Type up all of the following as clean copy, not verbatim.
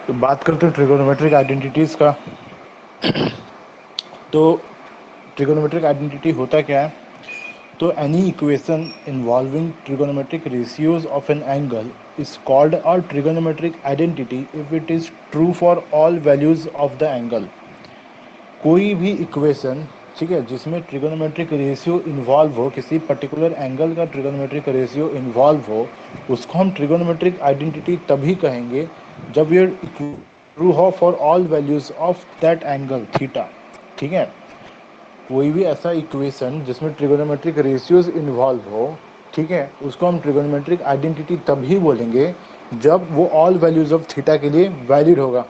तो बात करते हैं ट्रिगोनोमेट्रिक आइडेंटिटीज़ का। तो ट्रिगोनोमेट्रिक आइडेंटिटी होता क्या है? तो any equation involving trigonometric ratios of an angle is called a trigonometric identity if it is true for all values of the angle. कोई भी इक्वेशन, ठीक है, जिसमें ट्रिगोनोमेट्रिक रेशियो इन्वॉल्व हो, किसी पर्टिकुलर एंगल का ट्रिगोनोमेट्रिक रेशियो इन्वॉल्व हो, उसको हम ट्रिगोनोमेट्रिक आइडेंटिटी तभी कहेंगे जब ये ट्रू हो for all values of that angle theta. ठीक है, कोई भी ऐसा इक्वेशन जिसमें ट्रिगोनोमेट्रिक रेशियोज इन्वॉल्व हो, ठीक है, उसको हम ट्रिगोनोमेट्रिक आइडेंटिटी तभी बोलेंगे जब वो ऑल वैल्यूज ऑफ थीटा के लिए वैलिड होगा।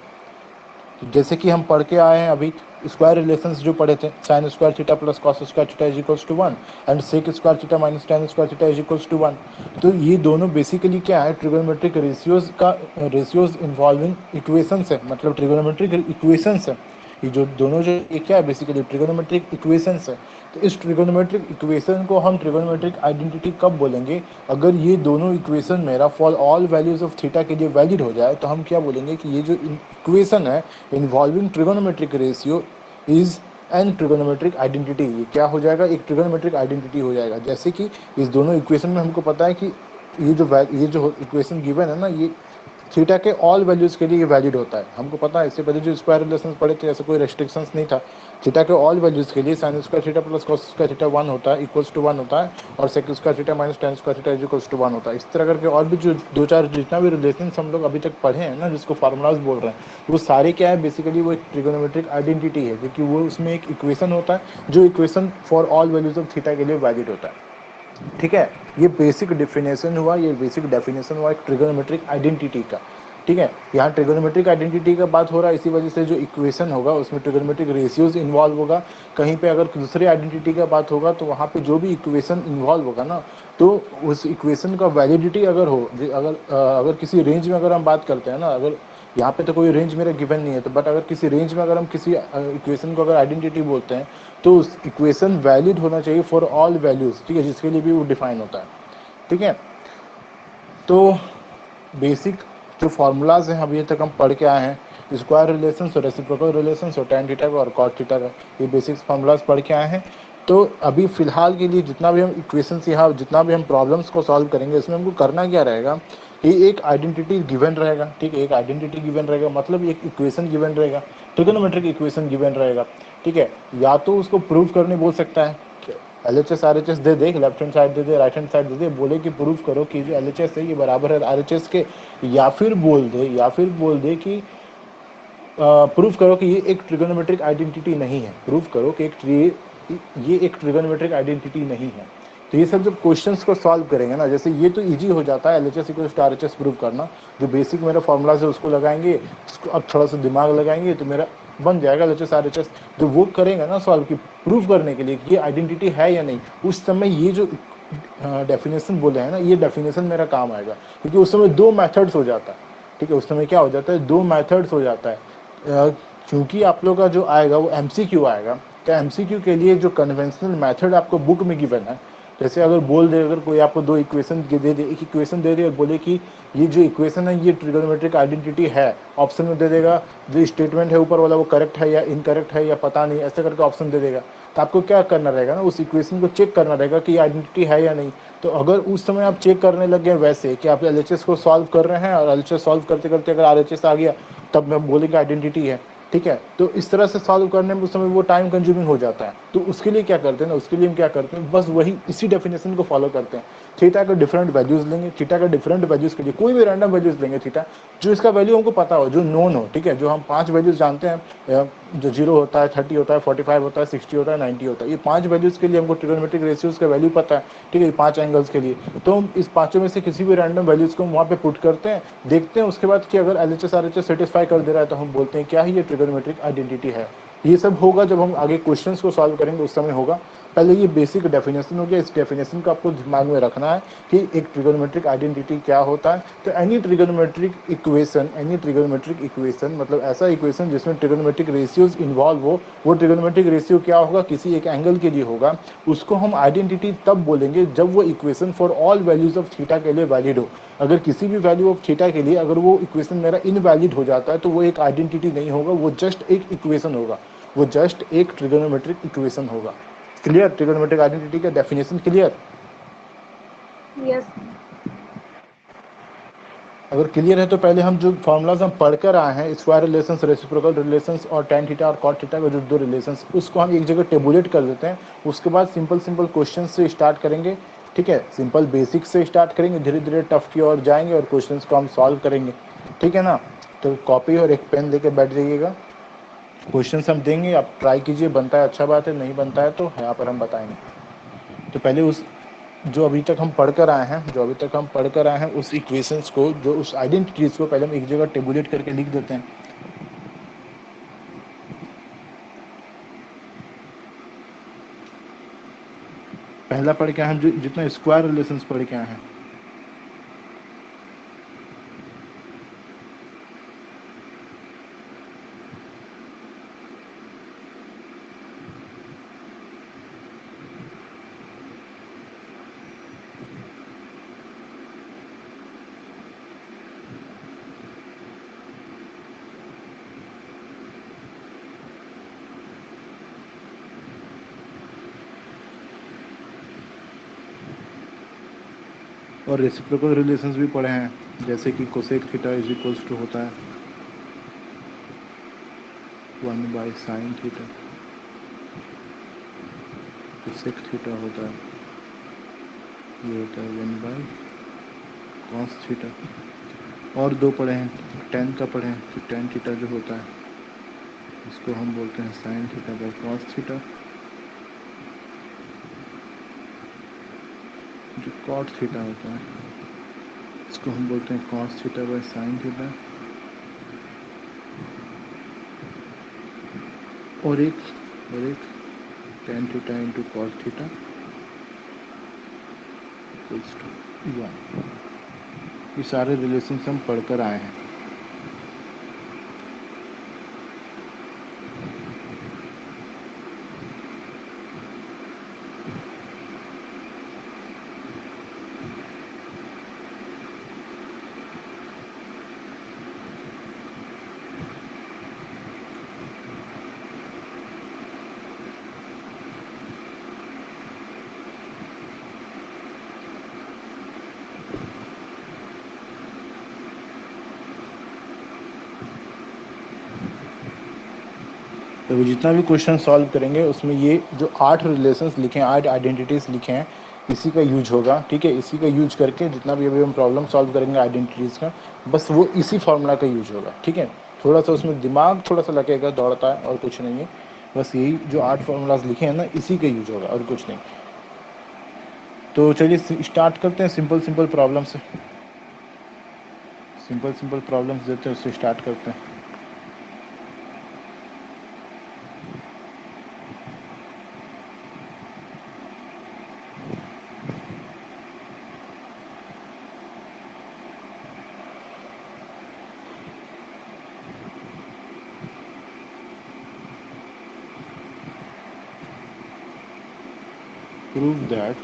जैसे कि हम पढ़ के आए हैं अभी, स्क्वायर रिलेशंस जो पढ़े थे, sine square theta plus cos square theta is equals to 1 and sec square theta minus tan square theta is equals to 1। तो ये दोनों बेसिकली क्या है? ट्रिगोनोमेट्रिक रेशियोज का रेशियोज इन्वॉल्विंग इक्वेशंस है, मतलब ट्रिगोनोमेट्रिक इक्वेशंस है। ये जो दोनों जो ये क्या है? बेसिकली ट्रिगोनोमेट्रिक इक्वेशंस है। तो इस ट्रिगोनोमेट्रिक इक्वेशन को हम ट्रिगोनोमेट्रिक आइडेंटिटी कब बोलेंगे? अगर ये दोनों इक्वेशन मेरा for all values of theta के लिए वैलिड हो जाए तो हम क्या बोलेंगे कि ये जो इक्वेशन है involving trigonometric ratio is an trigonometric identity. ये क्या हो जाएगा? एक ट्रिगोनोमेट्रिक आइडेंटिटी हो जाएगा। जैसे कि इस दोनों इक्वेशन में हमको पता है कि ये जो इक्वेशन गिवन है ना, ये थीटा के ऑल वैल्यूज के लिए वैलिड होता है। हमको पता है, इससे पहले जो स्क्वायर रिलेशंस पढ़े थे ऐसा कोई रेस्ट्रिक्शंस नहीं था। थीटा के ऑल वैल्यूज के लिए sine square theta plus cos square theta 1 होता है, इक्वल्स टू 1 होता है, और sec square theta minus tan square theta equals to 1 होता है। इस तरह करके और भी जो दो चार जितना भी रिलेशन हम लोग अभी तक पढ़े हैं ना, जिसको फार्मूलाज बोल रहे हैं, वो सारे क्या है? बेसिकली वो एक ट्रिगोनोमेट्रिक आइडेंटिटी है, क्योंकि वो उसमें एक इक्वेशन होता है जो equation for all values of theta के लिए वैलिड होता है। ठीक है, ये बेसिक डेफिनेशन हुआ, ये बेसिक डेफिनेशन हुआ एक ट्रिगोनोमेट्रिक आइडेंटिटी का। ठीक है, यहाँ ट्रिगोनोमेट्रिक आइडेंटिटी का बात हो रहा है, इसी वजह से जो इक्वेशन होगा उसमें ट्रिगोनोमेट्रिक रेशियोज इन्वॉल्व होगा। कहीं पे अगर दूसरी आइडेंटिटी का बात होगा तो वहाँ पे जो भी इक्वेशन इन्वॉल्व होगा ना, तो उस इक्वेशन का वैलिडिटी अगर हो, अगर किसी रेंज में अगर हम बात करते हैं ना, अगर यहाँ पे तो कोई रेंज मेरा गिवन नहीं है, तो बट अगर किसी रेंज में अगर हम किसी इक्वेशन को अगर आइडेंटिटी बोलते हैं तो उस इक्वेशन वैलिड होना चाहिए फॉर ऑल वैल्यूज, ठीक है, जिसके लिए भी वो डिफाइन होता है। ठीक है, तो बेसिक जो फार्मूलाज हैं अभी तक हम पढ़ के आए हैं, स्क्वायर रिलेशंस और रेसिप्रोकल रिलेशंस और टैन थीटा का और कॉट थीटा का, ये बेसिक्स फार्मूलाज पढ़ के आए हैं। तो अभी फिलहाल के लिए जितना भी हम इक्वेशंस यहाँ जितना भी हम प्रॉब्लम्स को सॉल्व करेंगे, इसमें हमको करना क्या रहेगा कि एक आइडेंटिटी गिवन रहेगा। ठीक है, एक आइडेंटिटी गिवन रहेगा, मतलब एक इक्वेशन गिवन रहेगा, ट्रिगोनोमेट्रिक इक्वेशन गिवन रहेगा। ठीक है, या तो उसको प्रूव करने बोल सकता है, LHS RHS दे दे, लेफ्ट हैंड साइड दे दे, राइट हैंड साइड दे दे, बोले कि प्रूफ करो कि जो LHS है ये बराबर है RHS के, या फिर बोल दे कि प्रूफ करो कि ये एक ट्रिगोनोमेट्रिक आइडेंटिटी नहीं है, प्रूफ करो कि ये एक ट्रिगोनोमेट्रिक आइडेंटिटी नहीं है। तो ये सब जब क्वेश्चंस को सॉल्व करेंगे ना, जैसे ये तो इजी हो जाता है LHS equals to RHS prove करना, जो बेसिक मेरा फॉर्मूलाज है उसको लगाएंगे, उसको अब थोड़ा सा दिमाग लगाएंगे तो मेरा बन जाएगा LHS RHS। जो वो करेंगे ना सॉल्व की प्रूफ करने के लिए कि ये आइडेंटिटी है या नहीं, उस समय ये जो डेफिनेशन बोले हैं ना, ये डेफिनेशन मेरा काम आएगा, क्योंकि उस समय दो मैथड्स हो जाता है। ठीक है, उस समय क्या हो जाता है? दो मैथड्स हो जाता है। क्योंकि आप लोग का जो आएगा वो MCQ आएगा। क्या MCQ के लिए जो कन्वेंशनल मेथड आपको बुक में गिवन है, जैसे अगर बोल दे, अगर कोई आपको दो इक्वेशन दे दे, एक इक्वेशन दे दे और बोले कि ये जो इक्वेशन है ये ट्रिगोनोमेट्रिक आइडेंटिटी है, ऑप्शन में दे देगा जो स्टेटमेंट है ऊपर वाला वो करेक्ट है या इनकरेक्ट है या पता नहीं, ऐसे करके ऑप्शन दे देगा। तो आपको क्या करना रहेगा ना, उस इक्वेशन को चेक करना रहेगा कि आइडेंटिटी है या नहीं। तो अगर उस समय आप चेक करने लग गए वैसे कि आप LHS को सॉल्व कर रहे हैं और LHS सॉल्व करते करते अगर RHS आ गया तब मैं बोलेंगे आइडेंटिटी है। ठीक है, तो इस तरह से सॉल्व करने में उस समय वो टाइम कंज्यूमिंग हो जाता है। तो उसके लिए क्या करते हैं ना, उसके लिए हम क्या करते हैं, बस वही इसी डेफिनेशन को फॉलो करते हैं। थीटा का डिफरेंट वैल्यूज लेंगे, थीटा का डिफरेंट वैल्यूज के लिए कोई भी रैंडम वैल्यूज लेंगे थीटा, जो इसका वैल्यू हमको पता हो, जो नोन हो। ठीक है, जो हम 5 वैल्यूज जानते हैं, जो 0 होता है, 30 होता है, 45 होता है, 60 होता है, 90 होता है, ये 5 वैल्यूज के लिए हमको ट्रिगोनोमेट्रिक रेशियोज का वैल्यू पता है। ठीक है, 5 एंगल्स के लिए, तो हम इस पांचों में से किसी भी रैंडम वैल्यूज को वहाँ पे पुट करते हैं, देखते हैं उसके बाद कि अगर LHS RHS सेटिस्फाई कर दे रहा है तो हम बोलते हैं क्या ही ये ट्रिगोनोमेट्रिक आइडेंटिटी है। ये सब होगा जब हम आगे क्वेश्चंस को सॉल्व करेंगे, उस समय होगा। पहले ये बेसिक डेफिनेशन हो गया, इस डेफिनेशन को आपको दिमाग में रखना है कि एक ट्रिगोनोमेट्रिक आइडेंटिटी क्या होता है। तो any trigonometric equation, any trigonometric equation मतलब ऐसा इक्वेशन जिसमें ट्रिगोनोमेट्रिक रेशियोज इन्वॉल्व हो, वो ट्रिगोनोमेट्रिक रेशियो क्या होगा, किसी एक एंगल के लिए होगा। उसको हम आइडेंटिटी तब बोलेंगे जब वो equation for all values of theta के लिए वैलिड हो। अगर किसी भी वैल्यू ऑफ थीटा के लिए अगर वो इक्वेशन मेरा इनवैलिड हो जाता है तो वो एक आइडेंटिटी नहीं होगा, वो जस्ट एक इक्वेशन होगा, वो जस्ट एक ट्रिगोनोमेट्रिक इक्वेशन होगा। क्लियर? ट्रिगोनोमेट्रिक आइडेंटिटी का डेफिनेशन क्लियर? यस। अगर क्लियर है तो पहले हम जो फॉर्मूलाज हम पढ़कर आए हैं, स्क्वायर रिलेशंस, रेसिप्रोकल रिलेशंस और tan थीटा और cot थीटा का जो दो रिलेशंस, उसको हम एक जगह टेबुलेट कर देते हैं। उसके बाद सिंपल सिंपल क्वेश्चन से स्टार्ट करेंगे। ठीक है, सिंपल बेसिक से स्टार्ट करेंगे, धीरे धीरे टफ की ओर जाएंगे और क्वेश्चंस को हम सॉल्व करेंगे। ठीक है ना? तो कॉपी और एक पेन लेके बैठ जाइएगा, क्वेश्चन हम देंगे, आप ट्राई कीजिए, बनता है अच्छा बात है, नहीं बनता है तो यहाँ पर हम बताएंगे। तो पहले उस जो अभी तक हम पढ़कर आए हैं, जो अभी तक हम पढ़कर आए हैं उस इक्वेशंस को, जो उस आइडेंटिटीज को पहले हम एक जगह टेबुलेट करके लिख देते हैं। पहला पढ़ के आए हैं, जो जितना स्क्वायर रिलेशंस पढ़ के आए हैं, और रेसिप्रोकल रिलेशंस भी पढ़े हैं, जैसे कि cosec theta is equals to होता है 1/sin थीटा, कोसेक थीटा होता है, ये होता है 1/cos थीटा। और दो पढ़े हैं, टेन का पढ़े हैं, कि टेन थीटा जो होता है इसको हम बोलते हैं sine theta by cos theta, जो कॉट थीटा होता है इसको हम बोलते हैं cos theta by sine theta. और एक tan theta into cos theta equals to 1। ये सारे रिलेशन हम पढ़कर आए हैं। तो जितना भी क्वेश्चन सॉल्व करेंगे उसमें ये जो 8 रिलेशंस लिखे हैं, 8 आइडेंटिटीज लिखे हैं, इसी का यूज होगा। ठीक है, इसी का यूज करके जितना भी अभी हम प्रॉब्लम सॉल्व करेंगे आइडेंटिटीज का, बस वो इसी फार्मूला का यूज होगा। ठीक है, थोड़ा सा उसमें दिमाग थोड़ा सा लगेगा, दौड़ता है और कुछ नहीं है, बस यही जो 8 फार्मूलाज लिखे हैं ना, इसी का यूज होगा और कुछ नहीं। तो चलिए स्टार्ट करते हैं सिंपल सिंपल प्रॉब्लम से। सिंपल सिंपल प्रॉब्लम्स देते हैं, उससे स्टार्ट करते हैं। प्रूव दैट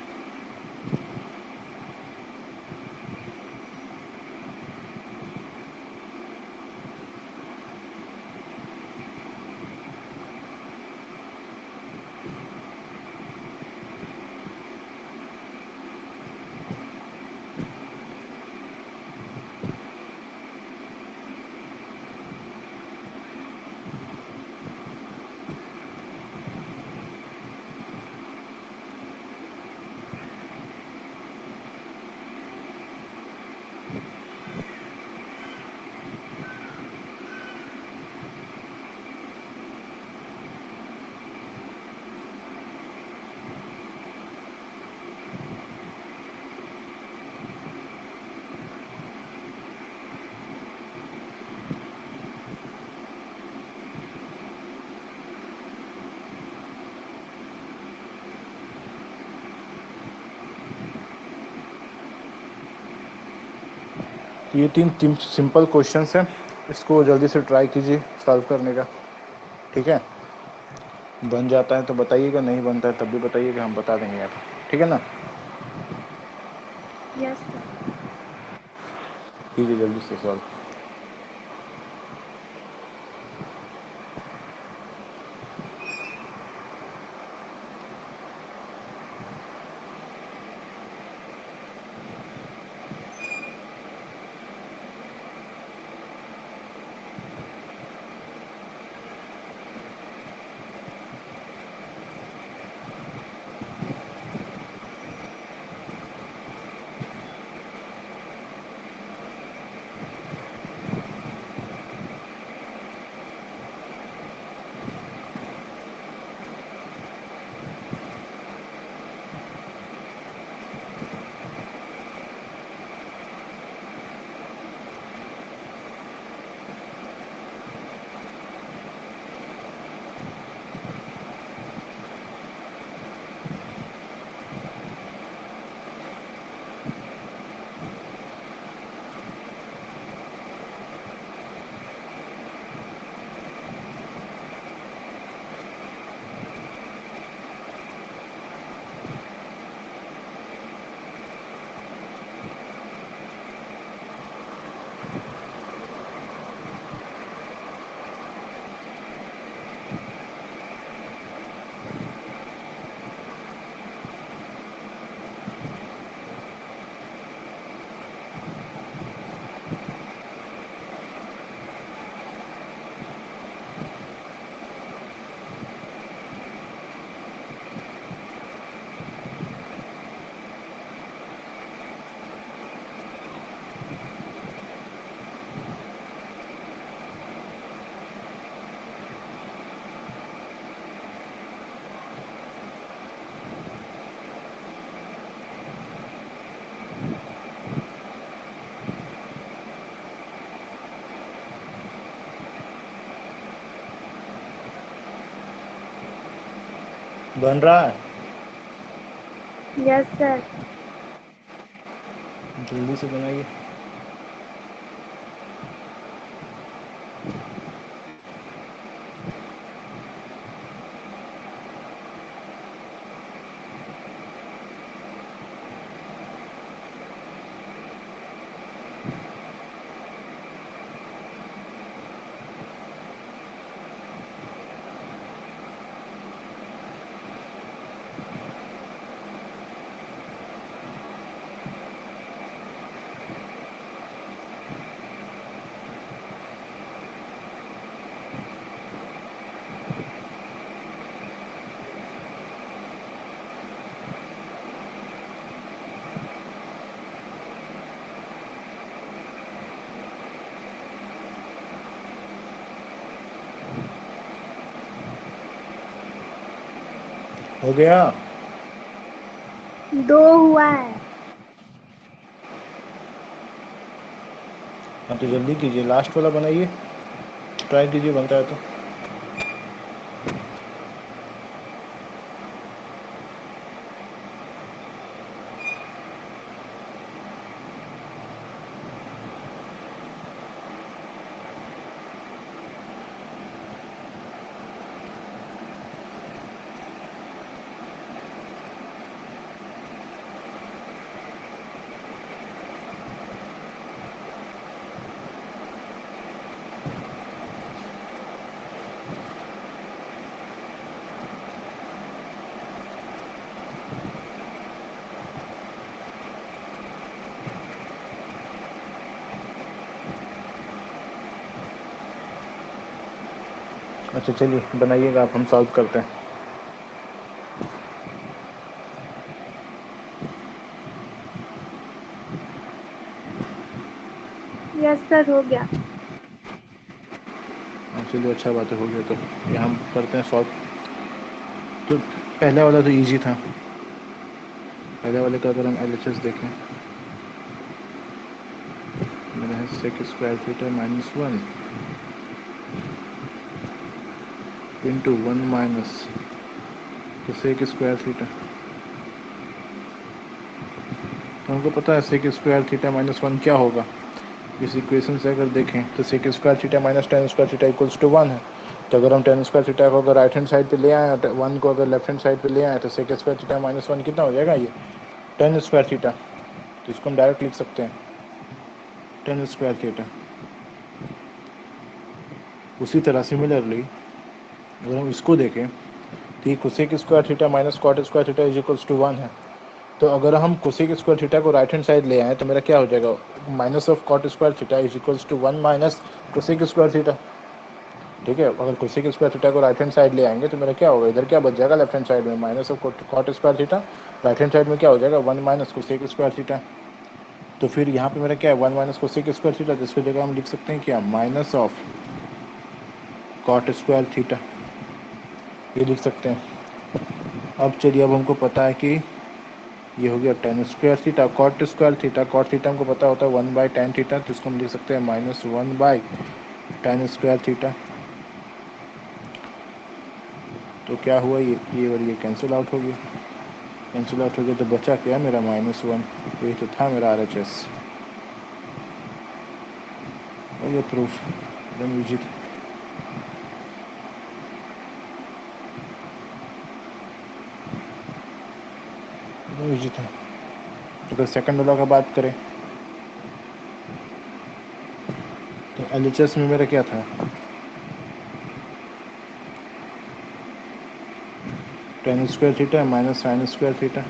ये तीन तीन सिंपल क्वेश्चंस हैं, इसको जल्दी से ट्राई कीजिए सॉल्व करने का, ठीक है। बन जाता है तो बताइएगा, नहीं बनता है तब भी बताइएगा, हम बता देंगे आपको, ठीक है ना। Yes sir. कीजिए जल्दी से सॉल्व। बन रहा है, यस सर। जल्दी से बनाइए। हो गया। 2 हुआ है। हाँ तो जल्दी कीजिए, लास्ट वाला बनाइए, ट्राई कीजिए बनता है तो। अच्छा चलिए बनाइएगा आप, हम सॉल्व करते हैं। यस सर, हो गया। हाँ चलिए अच्छा बात है, हो गया तो ये हम करते हैं सॉल्व। तो पहले वाला तो इजी था, पहले वाले का अगर हम LHS देखें, मेरा है sec square theta -1 into 1 minus तो सेक स्क्वायर थीटा, तो हमको पता है सेक स्क्वायर थीटा -1 क्या होगा। इस इक्वेशन से अगर देखें तो sec square theta minus tan square theta equals to 1 है। तो अगर हम टेन स्क्वायर थीटा को अगर राइट हैंड साइड पे ले आए, 1 को अगर लेफ्ट हैंड साइड पे ले आए, तो सेक स्क्वायर थीटा माइनस 1 कितना हो जाएगा, ये टेन स्क्वायर थीटा। तो इसको हम डायरेक्ट लिख सकते हैं टेन स्क्वायर थीटा। उसी तरह सिमिलरली अगर हम इसको देखें तो ये cosec square theta minus cot square theta is equals to 1 है। तो अगर हम कोसेक स्क्वायर थीटा को राइट हैंड साइड ले आए तो मेरा क्या हो जाएगा, minus of cot square theta is equals to 1 minus cosec square theta. ठीक है, अगर कोसेक स्क्वायर थीटा को राइट हैंड साइड ले आएंगे तो मेरा क्या होगा, इधर क्या बच जाएगा लेफ्ट हैंड साइड में minus of cot square theta, right hand side में क्या हो जाएगा 1 माइनस कोसेक स्क्वायर थीटा। तो फिर यहाँ पे मेरा क्या है 1 माइनस कोसेक स्क्वायर थीटा, जिसकी जगह हम लिख सकते हैं क्या, minus of cot square theta, ये लिख सकते हैं। अब चलिए, अब हमको पता है कि ये हो गया tan square theta cot square theta. Cot theta हमको पता होता है 1 बाई टेन थीटा, तो इसको हम लिख सकते हैं minus 1 by ten square theta. तो क्या हुआ, ये और ये कैंसिल आउट हो गया, कैंसिल आउट हो गया, तो बचा क्या मेरा -1। यही तो था मेरा RHS। और ये प्रूफ एकदम ईजी था। एकदम ईजी था। अगर सेकंड वाला का बात करें तो LHS में मेरा क्या था, ten square theta minus sign square theta.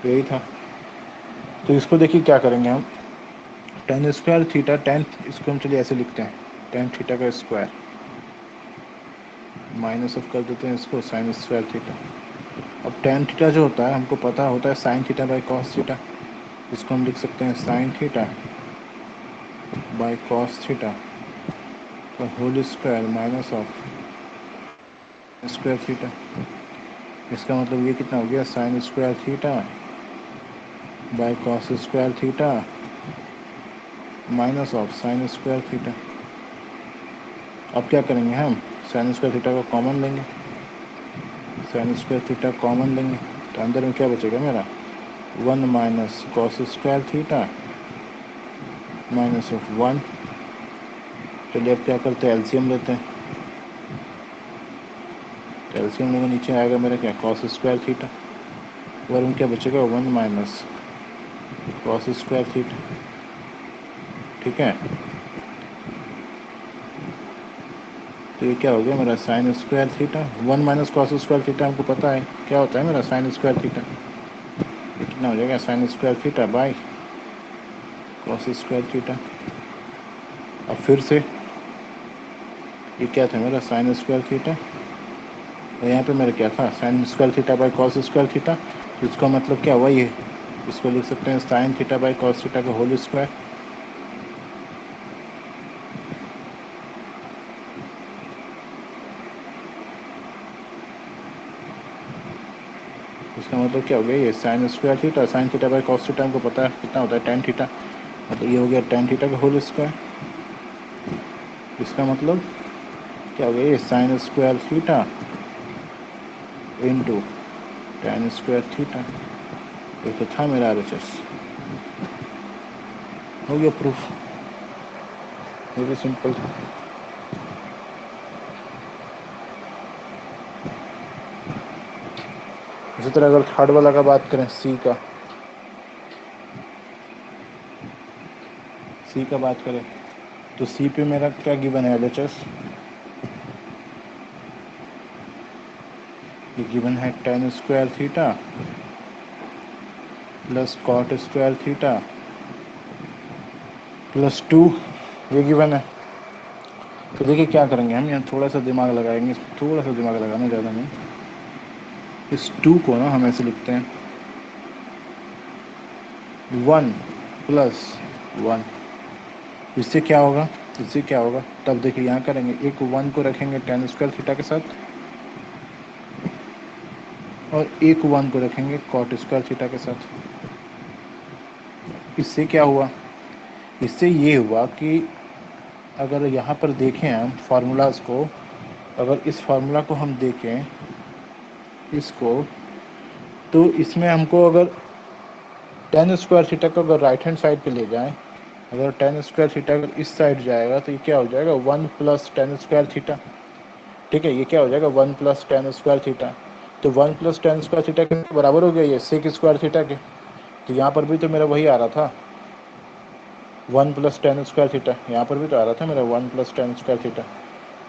यही था। तो इसको देखिए क्या करेंगे हम, टेन स्क्वायर थीटा, टेन, इसको हम चलिए ऐसे लिखते हैं टेन थीटा का स्क्वायर माइनस ऑफ कर देते हैं इसको साइन स्क्वायर थीटा। अब टेन थीटा जो होता है हमको पता होता है sine theta by cos theta, इसको हम लिख सकते हैं sine theta by cos theta का whole square minus of square theta. इसका मतलब ये कितना हो गया, sine square theta by cos square theta minus of sine square theta. अब क्या करेंगे हम, साइन स्क्वायर थीटा को कॉमन लेंगे, साइन स्क्वायर थीटा कॉमन लेंगे, तो अंदर में क्या बचेगा मेरा 1 minus cos square theta minus of 1। चलिए अब क्या करते हैं, एलसीएम लेते हैं। तो एलसीएम लेंगे, नीचे आएगा मेरा क्या कॉस स्क्वायर थीटा, और में क्या बचेगा 1 माइनस कॉस स्क्वायर थीटा। ठीक है, तो ये क्या हो गया मेरा sine square theta, 1 minus cos square theta हमको पता है क्या होता है मेरा साइन स्क्वायर थीटा। ये कितना हो जाएगा sign square theta by cos square theta. अब फिर से ये क्या था मेरा साइन स्क्वायर थीटा, और यहाँ पे मेरा क्या था sign square theta by cos square theta. तो इसका मतलब क्या हुआ, ये इसको लिख सकते हैं sine theta by cos theta का होल स्क्वायर। इसका मतलब क्या हो गया, ये sine square theta, sign theta by cos theta हमको पता है कितना होता है टेन थीटा, मतलब ये हो गया टेन थीटा का होल स्क्वायर। इसका मतलब क्या हो गया, ये sine square theta into ten square theta. ये तो था मेरा RHS। हो गया प्रूफ, वेरी सिंपल। इसी तरह अगर थर्ड वाला का बात करें, सी का बात करें तो सी पे मेरा क्या गिवन है LHS, ये गिवन है tan square theta plus cot square theta plus 2, ये गिवन है। तो देखिए क्या करेंगे हम, यहाँ थोड़ा सा दिमाग लगाएंगे, थोड़ा सा दिमाग लगाना, ज़्यादा नहीं। इस 2 को ना हम ऐसे लिखते हैं 1 प्लस 1। इससे क्या होगा, इससे क्या होगा, तब देखिए यहाँ करेंगे, एक 1 को रखेंगे टेन स्क्वायर थीटा के साथ, और एक 1 को रखेंगे कॉट स्क्वायर थीटा के साथ। इससे क्या हुआ, इससे ये हुआ कि अगर यहाँ पर देखें हम फार्मूलाज को, अगर इस फार्मूला को हम देखें, इसको तो इसमें हमको अगर टेन स्क्वायर थीटा को अगर राइट हैंड साइड पे ले जाएं, अगर टेन स्क्वायर थीटा अगर इस साइड जाएगा तो ये क्या हो जाएगा, one plus tan square theta. ठीक है, ये क्या हो जाएगा, one plus tan square theta. तो one plus tan square theta के बराबर हो गया ये सेक स्क्वायर थीटा के। तो यहाँ पर भी तो मेरा वही आ रहा था, one plus tan square theta. यहाँ पर भी तो आ रहा था मेरा one plus tan square theta.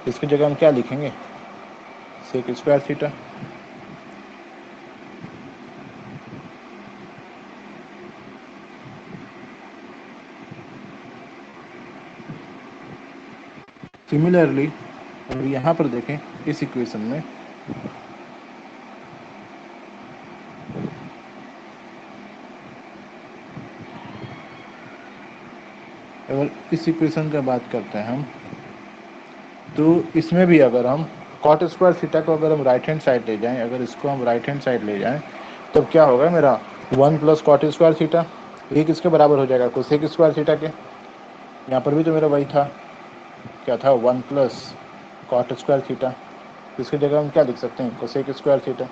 इसकी जगह हम क्या लिखेंगे, सेक स्क्वायर थीटा। सिमिलरली अगर यहाँ पर देखें इस इक्वेशन में, अगर इस इक्वेशन का बात करते हैं हम, तो इसमें भी अगर हम कॉट स्क्वायर थीटा को अगर हम राइट हैंड साइड ले जाएं, अगर इसको हम राइट हैंड साइड ले जाएं, तब क्या होगा मेरा, one plus cot square theta, ये किसके बराबर हो जाएगा, कोसेक स्क्वायर थीटा के। यहाँ पर भी तो मेरा वही था, क्या था, one plus cot square theta. इसकी जगह हम क्या लिख सकते हैं, कोसेक स्क्वायर थीटा।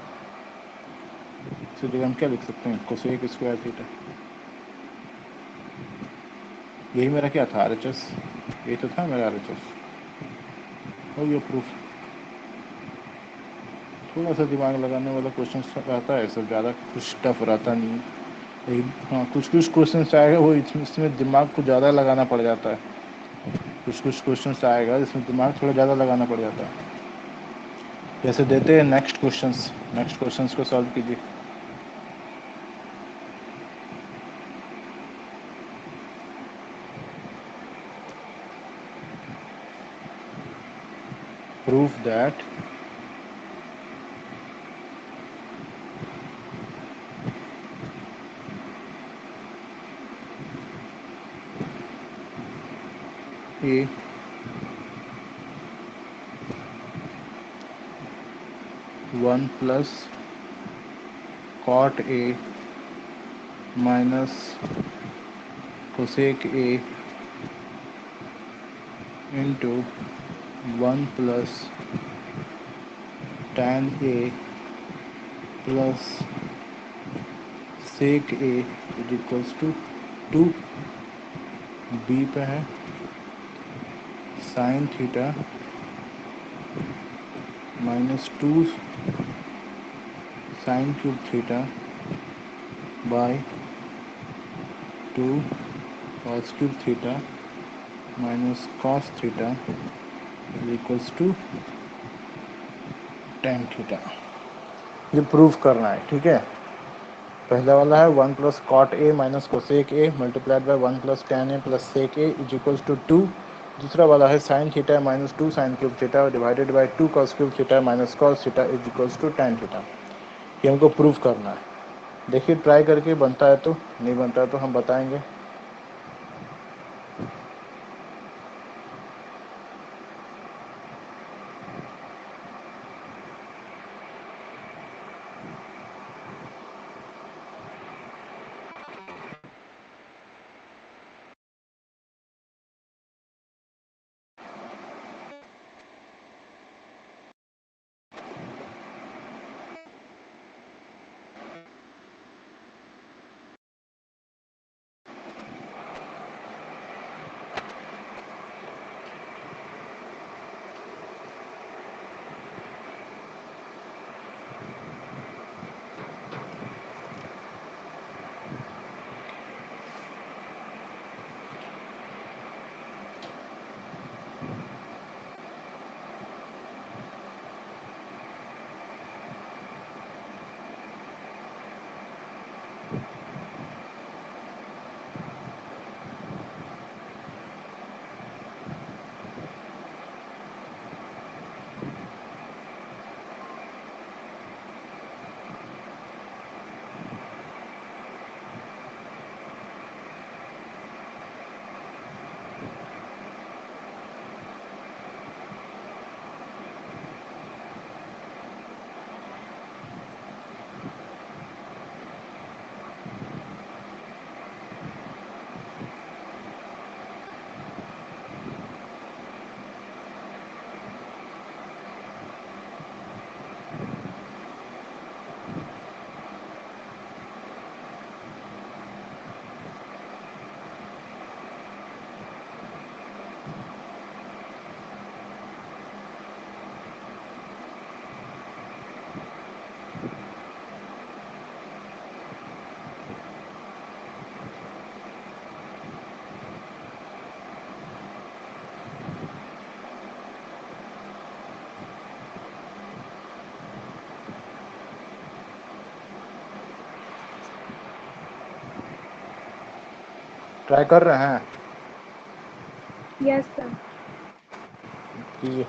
इसकी जगह हम क्या लिख सकते हैं, कोसेक स्क्वायर थीटा। यही मेरा क्या था, RHS, ये तो था मेरा RHS। हो गया प्रूफ। थोड़ा सा दिमाग लगाने वाला क्वेश्चन रहता है, सब ज़्यादा कुछ टफ रहता नहीं है। लेकिन हाँ, कुछ कुछ क्वेश्चन आएगा वो इसमें दिमाग को ज़्यादा लगाना पड़ जाता है। कुछ कुछ क्वेश्चन आएगा जिसमें दिमाग थोड़ा ज़्यादा लगाना पड़ जाता है। जैसे देते हैं नेक्स्ट क्वेश्चंस को सॉल्व कीजिए। Proof that A one plus cot A minus cosec A into one plus tan A plus sec A is equals to two. B पे है sine theta minus two sine cube theta by two cos cube theta minus cos theta equals to tan theta. ये proof करना है, ठीक है। पहला वाला है one plus cot A minus cosec A multiplied bye one plus tan A plus sec A is equals to two. दूसरा वाला है sine theta minus two sine cube theta divided by two cos cube theta minus cos theta is equals to tan theta. ये हमको proof करना है। देखिए try करके, बनता है तो, नहीं बनता है तो हम बताएंगे। ट्राई कर रहे हैं? Yes sir. कीजिए।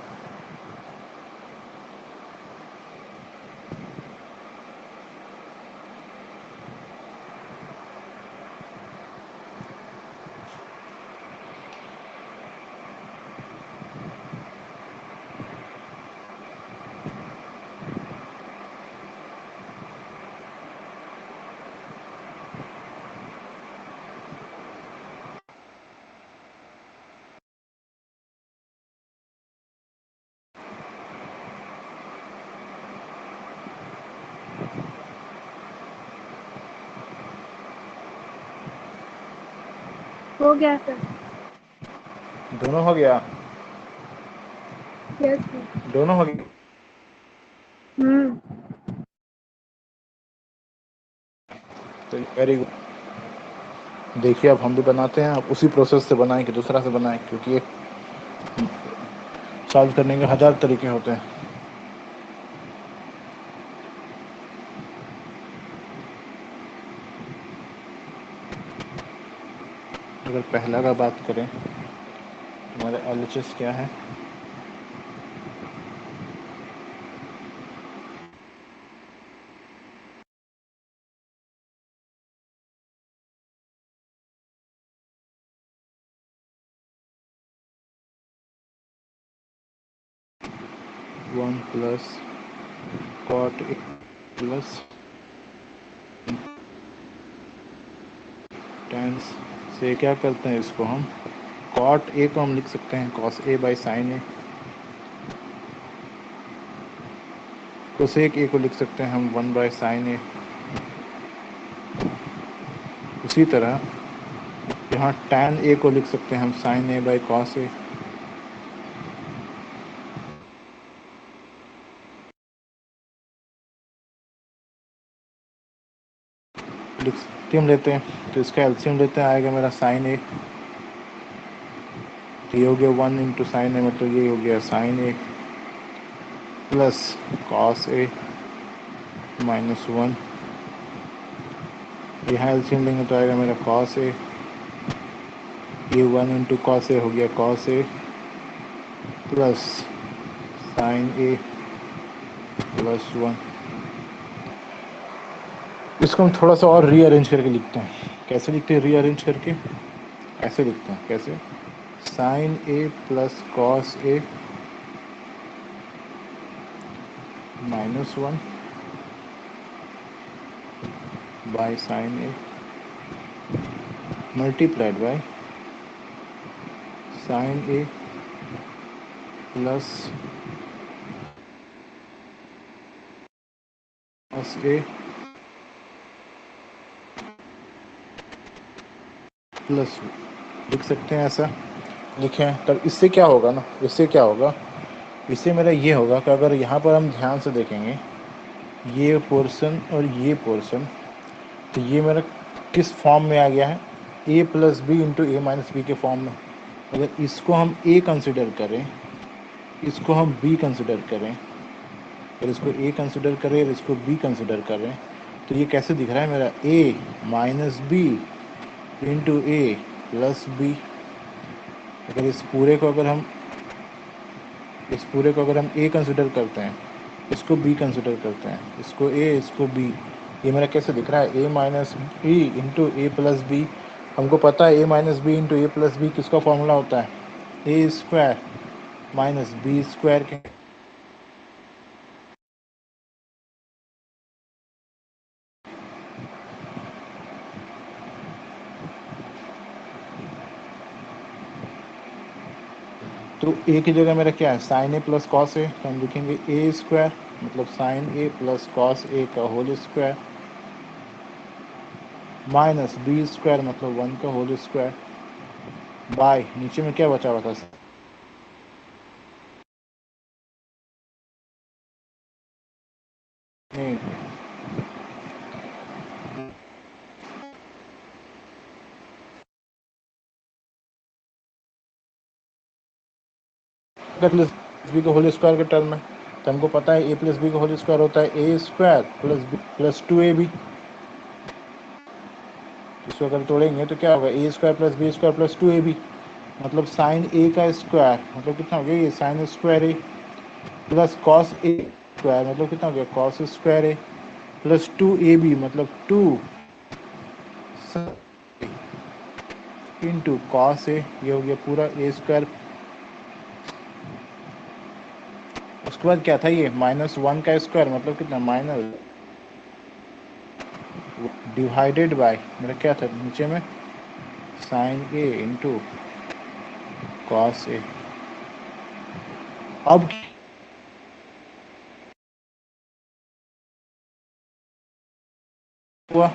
हो गया सर। दोनों हो गया? Yes sir. दोनों हो गया? तो वेरी गुड। देखिए अब हम भी बनाते हैं, आप उसी प्रोसेस से बनाएं कि दूसरा से बनाएं, क्योंकि ये सॉल्व करने के 1000 तरीके होते हैं। अगर पहला का बात करें, हमारा LHS क्या है? वन प्लस कॉट ए प्लस टेंस से क्या करते हैं, इसको हम कॉट ए को हम लिख सकते हैं cos A by sine A, cosec ए को लिख सकते हैं हम 1 बाय साइन ए। उसी तरह यहाँ टैन ए को लिख सकते हैं हम sign A by cos A. एल्सियम लेते हैं तो इसका एल्सियम लेते हैं, आएगा मेरा साइन ए, तो ये हो गया 1 इंटू साइन ए, मतलब ये हो गया sign A plus cos A minus 1। यहाँ एल्सियम लेंगे तो आएगा मेरा कॉस ए, ये 1 इंटू कॉस ए हो गया cos A plus sign A plus 1। इसको हम थोड़ा सा और रीअरेंज करके लिखते हैं। कैसे लिखते हैं रीअरेंज करके? ऐसे लिखते हैं। कैसे? Sine A plus cos A minus 1 by sine A multiplied by sine A plus cos A plus, लिख सकते हैं ऐसा। लिखें तब इससे क्या होगा ना, इससे क्या होगा, इससे मेरा ये होगा कि अगर यहाँ पर हम ध्यान से देखेंगे ये पोर्शन और ये पोर्शन, तो ये मेरा किस फॉर्म में आ गया है, a plus B into A minus B के फॉर्म में। अगर इसको हम ए कंसिडर करें, इसको हम बी कंसिडर करें, और इसको ए कंसिडर करें और इसको बी कंसिडर करें, तो ये कैसे दिख रहा है मेरा, ए minus B into A plus B. अगर इस पूरे को अगर हम ए कंसिडर करते हैं, इसको बी कंसिडर करते हैं, इसको ए इसको बी, ये मेरा कैसे दिख रहा है, ए minus B into A plus B. हमको पता है ए minus B into A plus B किसका फॉर्मूला होता है, ए स्क्वायर माइनस बी स्क्वायर के। तो ए की जगह मेरा क्या है, sine A plus cos A, तो हम लिखेंगे ए स्क्वायर मतलब sine A plus cos A का whole square minus B square मतलब 1 का होल स्क्वायर बाय, नीचे में क्या बचा हुआ था, नहीं प्लस बी का होल स्क्वायर के टर्म में, तो हमको पता है ए प्लस बी का होल स्क्वायर होता है ए square plus b plus 2ab। इसको अगर तोड़ेंगे तो क्या होगा, ए square plus b square plus 2ab, मतलब साइन ए का स्क्वायर मतलब कितना हो गया, ये साइन स्क्वायर ए प्लस कॉस ए स्क्वायर मतलब कितना हो गया, कॉस स्क्वायर ए प्लस 2ab मतलब 2 इंटू कॉस ए, ये हो गया पूरा ए स्क्वायर। उसके बाद क्या था, ये -1 का स्क्वायर मतलब कितना, माइनस डिवाइडेड बाय मेरा क्या था नीचे में, sign A into cos A. अब हुआ,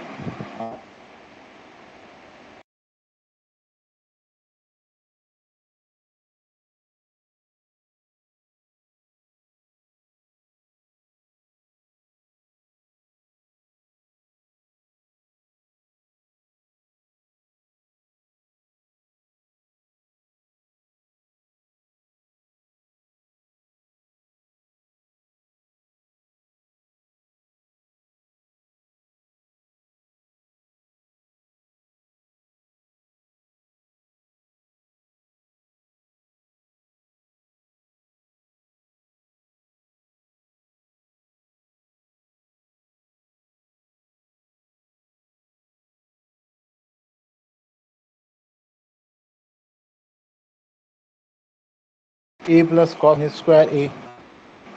ए plus cos square A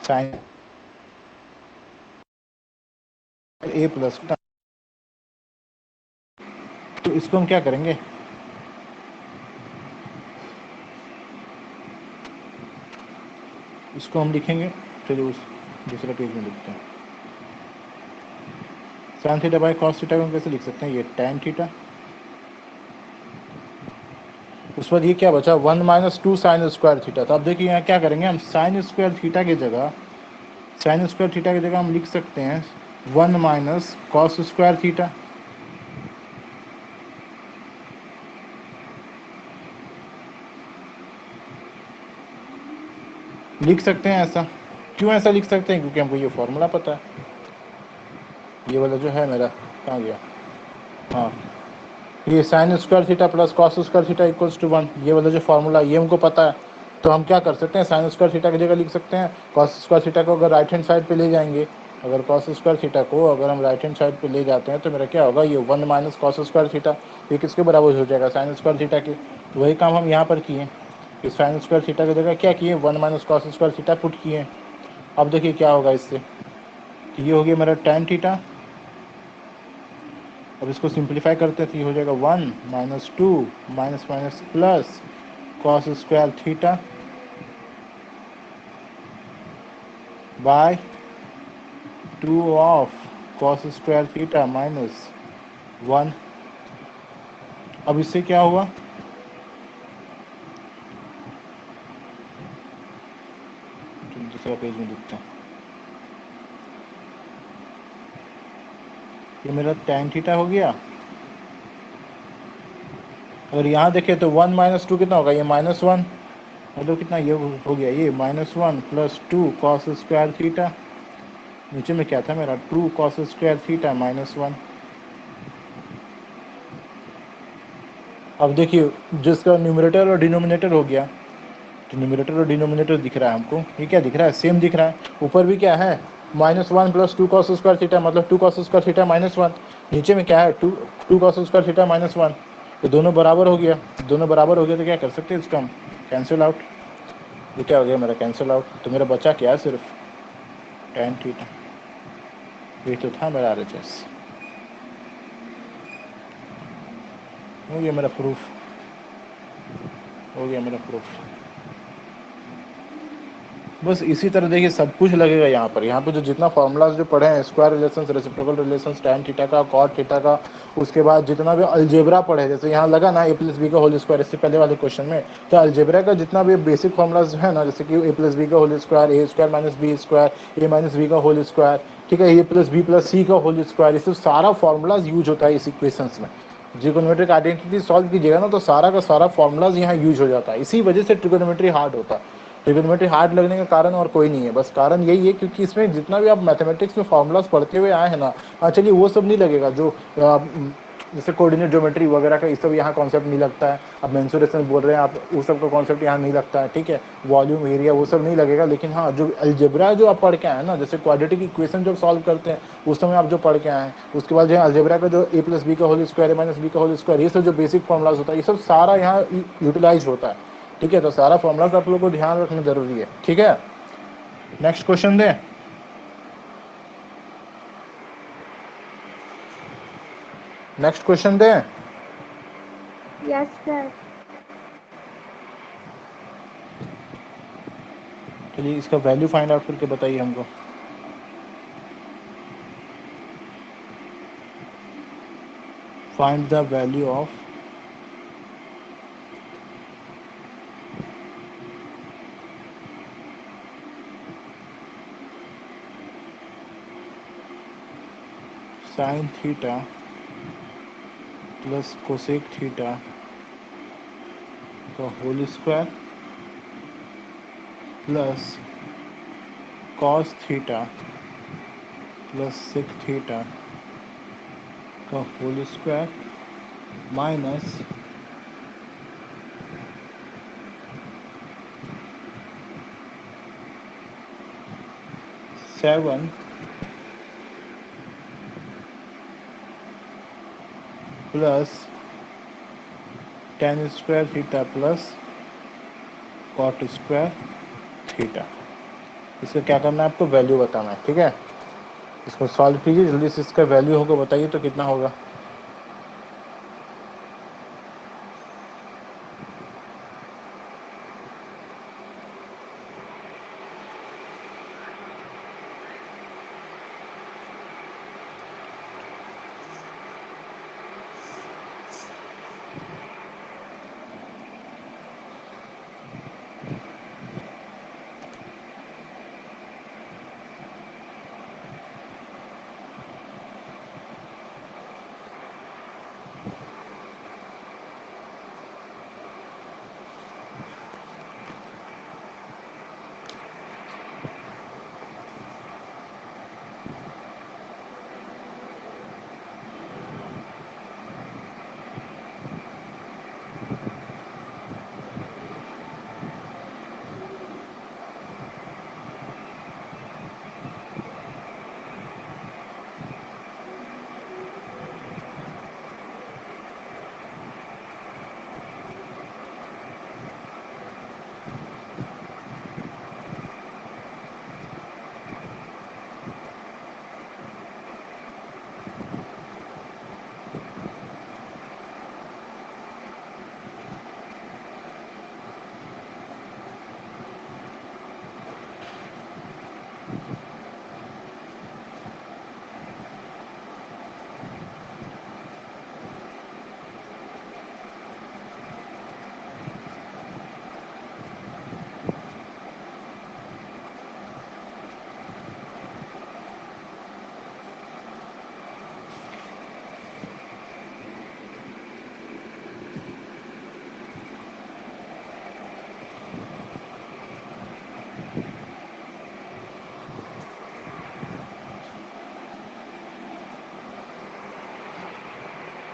sign A plus, तो इसको हम क्या करेंगे, इसको हम लिखेंगे, चलिए उस दूसरे पेज में लिखते हैं। Sine theta by cos theta को हम कैसे लिख सकते हैं, ये tan थीटा, उस पर ये क्या बचा 1 माइनस 2 साइन स्क्वायर थीटा। तो अब देखिए यहाँ क्या करेंगे हम, साइन स्क्वायर थीटा की जगह, साइन स्क्वायर थीटा की जगह हम लिख सकते हैं 1 माइनस कॉस स्क्वायर थीटा। लिख सकते हैं ऐसा, क्यों ऐसा लिख सकते हैं, क्योंकि हमको ये फॉर्मूला पता है, ये वाला जो है मेरा कहाँ गया, हाँ ये sine square theta plus cos square theta equals to 1, ये वाला जो फॉर्मूला ये हमको पता है। तो हम क्या कर सकते हैं, साइन स्क्वायर थीटा की जगह लिख सकते हैं कॉस स्क्वायर थीटा को, अगर राइट हैंड साइड पे ले जाएंगे, अगर कॉस स्क्वायर थीटा को अगर हम राइट हैंड साइड पे ले जाते हैं तो मेरा क्या होगा, ये 1 माइनस कॉस स्क्वायर थीटा, ये किसके बराबर हो जाएगा, साइन स्क्वायर थीटा के। तो वही काम हम यहाँ पर किए कि साइन स्क्वायर थीटा की जगह क्या किए, 1 minus cos square theta put किए। अब देखिए क्या होगा इससे, तो ये हो गया मेरा tan थीटा। अब इसको सिंप्लीफाई करते हैं तो ये हो जाएगा 1 माइनस 2 minus minus plus cos square theta by 2 of cos square theta minus 1। अब इससे क्या हुआ, दूसरा पेज में लिखते हैं, ये मेरा tan थीटा हो गया। अगर यहाँ देखें तो 1 माइनस 2 कितना होगा, ये -1 मतलब कितना, ये हो गया ये -1 प्लस 2 कॉस स्क्वायर थीटा, नीचे में क्या था मेरा 2 कॉस स्क्वायर थीटा -1। अब देखिए जिसका न्यूमरेटर और डिनोमिनेटर हो गया, तो न्यूमरेटर और डिनोमिनेटर दिख रहा है हमको, ये क्या दिख रहा है, सेम दिख रहा है। ऊपर भी क्या है -1 प्लस 2 कॉस स्क्वायर थीटा मतलब 2 कॉस स्क्वायर थीटा -1, नीचे में क्या है 2 कॉस स्क्वायर थीटा -1, तो दोनों बराबर हो गया, दोनों बराबर हो गया तो क्या कर सकते हैं, इसका हम कैंसिल आउट, ये क्या हो गया मेरा कैंसिल आउट, तो मेरा बचा क्या है सिर्फ tan थीटा, ये तो था मेरा RHS। हो गया मेरा प्रूफ, हो गया मेरा प्रूफ। बस इसी तरह देखिए सब कुछ लगेगा यहाँ पे जो जितना फॉर्मूलाज जो पढ़े हैं, square relations, reciprocal relations, tan theta का, cot थीटा का, उसके बाद जितना भी अलजेब्रा पढ़े, जैसे यहाँ लगा ना a प्लस बी का होल स्क्वायर, इससे पहले वाले क्वेश्चन में, तो अलजेब्रा का जितना भी बेसिक फॉर्मूलाज है ना, जैसे कि a प्लस बी का whole square, A square minus B square, a minus b का होल स्क्वायर, ठीक है, ए प्लस बी प्लस सी का होल स्क्वायर, ये सब सारा फॉर्मूलाज यूज होता है इस इक्वेशंस में। ट्रिगोनोमेट्रिक आइडेंटिटी सॉल्व कीजिएगा ना तो सारा का सारा फॉर्मूलाज यहाँ यूज हो जाता है, इसी वजह से ट्रिगोनोमेट्री हार्ड होता है। ट्रिगोनोमेट्री हार्ड लगने का कारण और कोई नहीं है, बस कारण यही है क्योंकि इसमें जितना भी आप मैथमेटिक्स में फॉर्मूलाज पढ़ते हुए आए हैं ना, चलिए वो सब नहीं लगेगा, जो जैसे कोऑर्डिनेट ज्योमेट्री वगैरह का ये सब यहाँ कॉन्सेप्ट नहीं लगता है। अब मेंसुरेशन बोल रहे हैं आप, वो सब का कॉन्सेप्ट यहाँ नहीं लगता है, ठीक है। वॉल्यूम एरिया वो सब नहीं लगेगा, लेकिन हाँ जो अलजेब्रा जो आप पढ़ के आए ना, जैसे क्वाड्रेटिक इक्वेशन जब सॉल्व करते हैं उस समय आप जो पढ़ के आए हैं, उसके बाद जो अलजेब्रा का जो ए प्लस बी का whole square, a minus b का होल स्क्वायर, ये सब जो बेसिक फॉर्मुलाज होता है, ये सब सारा यहाँ यूटिलाइज होता है, ठीक है। तो सारा फॉर्मुलाज आप लोग को ध्यान रखना जरूरी है, ठीक है। नेक्स्ट क्वेश्चन दें। नेक्स्ट क्वेश्चन दें। Yes, sir. चलिए इसका वैल्यू फाइंड आउट करके बताइए हमको। Find the value of sine theta plus cosec theta का whole square plus cos theta plus sec theta का whole square minus 7 plus tan square theta plus cot square theta. इसका क्या करना है आपको, वैल्यू बताना है, ठीक है। इसको सॉल्व कीजिए जल्दी से, इसका वैल्यू होगा बताइए तो कितना होगा।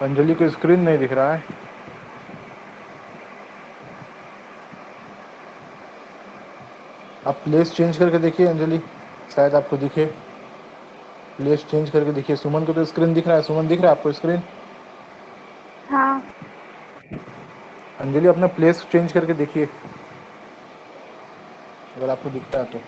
अंजलि को स्क्रीन नहीं दिख रहा है। आप प्लेस चेंज करके देखिए अंजलि, शायद आपको दिखे। प्लेस चेंज करके देखिए। सुमन को तो स्क्रीन दिख रहा है, सुमन दिख रहा है आपको स्क्रीन। हाँ, अंजलि अपना प्लेस चेंज करके देखिए अगर आपको दिखता है तो।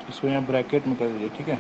इसको यहाँ ब्रैकेट में कर दीजिए, ठीक है।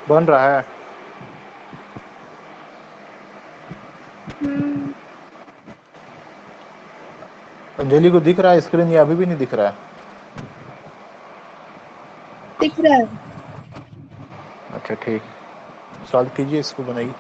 बन रहा है। हम्म। अंजलि को दिख रहा है स्क्रीन या अभी भी नहीं दिख रहा है? दिख रहा है। अच्छा ठीक, सॉल्व कीजिए, इसको बनाइए।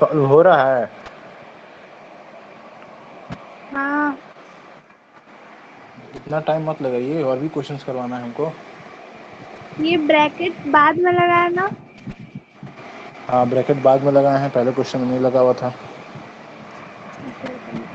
सॉल्व हो रहा है। हाँ। इतना टाइम मत लगाइए, और भी क्वेश्चंस करवाना है हमको। ये ब्रैकेट बाद में लगाया ना? हाँ, ब्रैकेट बाद में लगाए हैं, पहले क्वेश्चन में नहीं लगा हुआ था। अच्छा ठीक।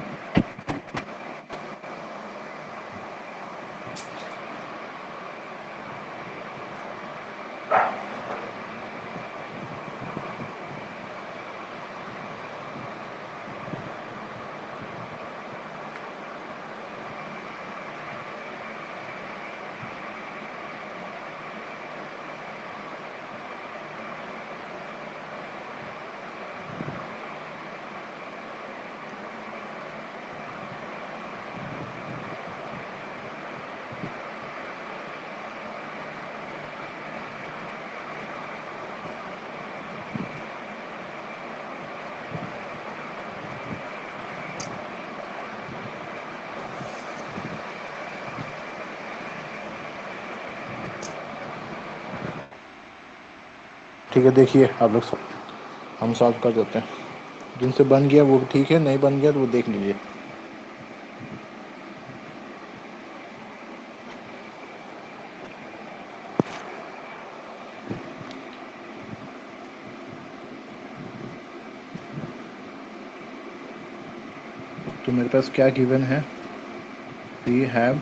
ठीक है, देखिए आप लोग सब, हम सॉल्व कर देते हैं। जिनसे बन गया वो ठीक है, नहीं बन गया तो वो देख लीजिए। तो मेरे पास क्या गिवन है, we have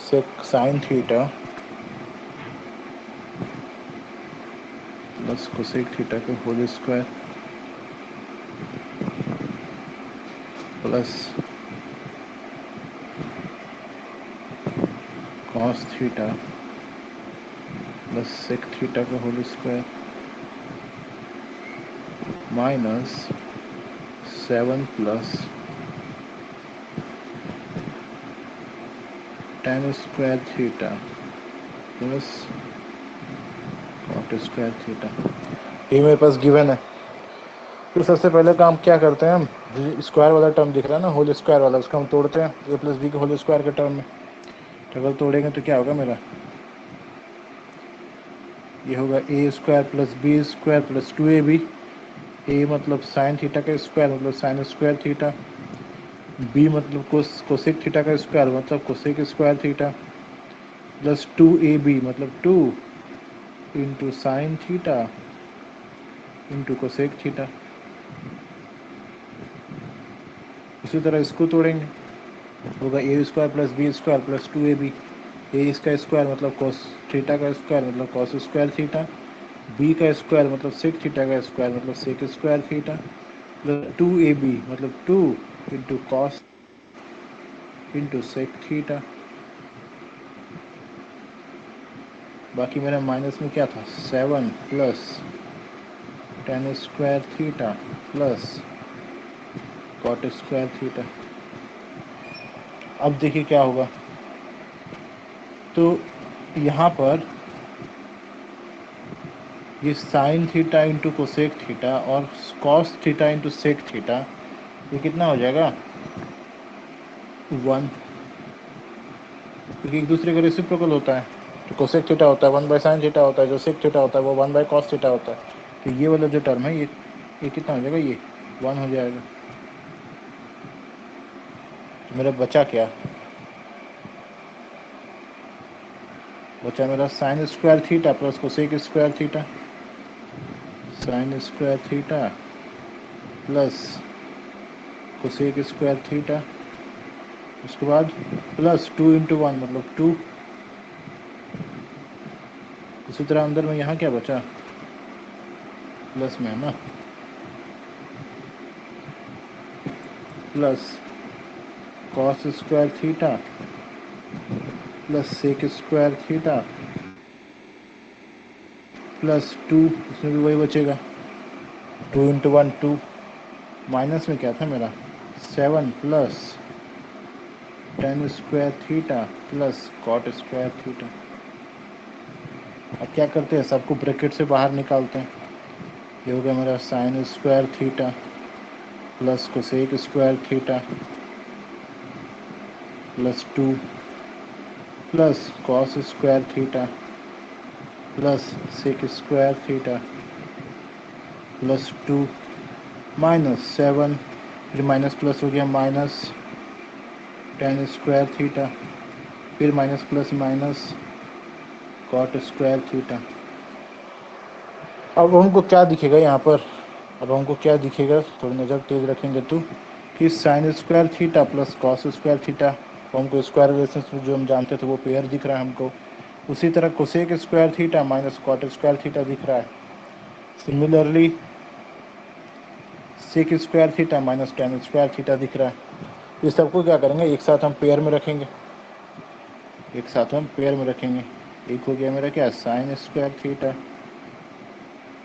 sec sin theta plus cosec theta का whole square plus cos theta plus sec theta का whole square minus 7 plus tan square theta plus cot square theta. ये मेरे पास गिवन है। फिर सबसे पहले काम क्या करते हैं हम, स्क्वायर वाला टर्म दिख रहा है ना, होल स्क्वायर वाला, उसका हम तोड़ते हैं ए प्लस बी के होल स्क्वायर के टर्म में। तो अगर तोड़ेंगे तो क्या होगा मेरा, ये होगा ए square plus b square plus 2ab। A मतलब साइन थीटा का स्क्वायर मतलब साइन स्क्वायर थीटा, बी मतलब कोसेक थीटा का स्क्वायर मतलब cosec square theta, plus 2ab मतलब 2 into sine theta into cosec theta. इसी तरह इसको तोड़ेंगे, होगा ए square plus b square plus 2ab। A इसका स्क्वायर मतलब कॉस थीटा का स्क्वायर मतलब कॉस स्क्वायर थीटा, बी का स्क्वायर मतलब सेक थीटा का स्क्वायर मतलब सेक स्क्वायर थीटा, प्लस 2ab मतलब 2 into cos into sec theta. बाकी मेरा माइनस में क्या था, 7 plus tan square theta plus cot square theta. अब देखिए क्या होगा, तो यहाँ पर ये sine theta into cosec theta और cos theta into sec theta, ये कितना हो जाएगा 1, क्योंकि एक दूसरे का रेसिप्रोकल होता है। तो कोसेक थीटा होता है 1 बाई साइन थीटा होता है, जो सेक थीटा होता है वो 1 बाई कॉस थीटा होता है। तो ये वाला जो टर्म है ये कितना हो जाएगा, ये 1 हो जाएगा। तो मेरा बचा क्या, बचा मेरा sine square theta plus cosec square theta, sign square theta plus cosec square theta, उसके बाद प्लस 2 इंटू 1 मतलब 2। इसी तरह अंदर में यहाँ क्या बचा, प्लस में है ना, plus cos square theta plus sec square theta plus 2, इसमें भी वही बचेगा 2 इंटू 1 2, माइनस में क्या था मेरा 7 plus tan square theta plus cot square theta. अब क्या करते हैं, सबको ब्रैकेट से बाहर निकालते हैं। ये हो गया मेरा sine square theta plus cosec square theta plus 2 plus cos square theta plus sec square theta plus 2 minus 7, फिर माइनस प्लस हो गया माइनस tan स्क्वायर थीटा, फिर minus plus minus cot square theta. अब हमको क्या दिखेगा यहाँ पर, अब हमको क्या दिखेगा, थोड़ी नज़र तेज रखेंगे तो, कि sign square theta plus cos square theta, तो हमको स्क्वायर रिलेशन जो हम जानते थे वो पेयर दिख रहा है हमको। उसी तरह cosec square theta minus cot square theta दिख रहा है। Similarly sec square theta minus tan square theta दिख रहा है। इस सबको क्या करेंगे, एक साथ हम पेयर में रखेंगे, एक साथ हम पेयर में रखेंगे। एक हो गया मेरा क्या, sine square theta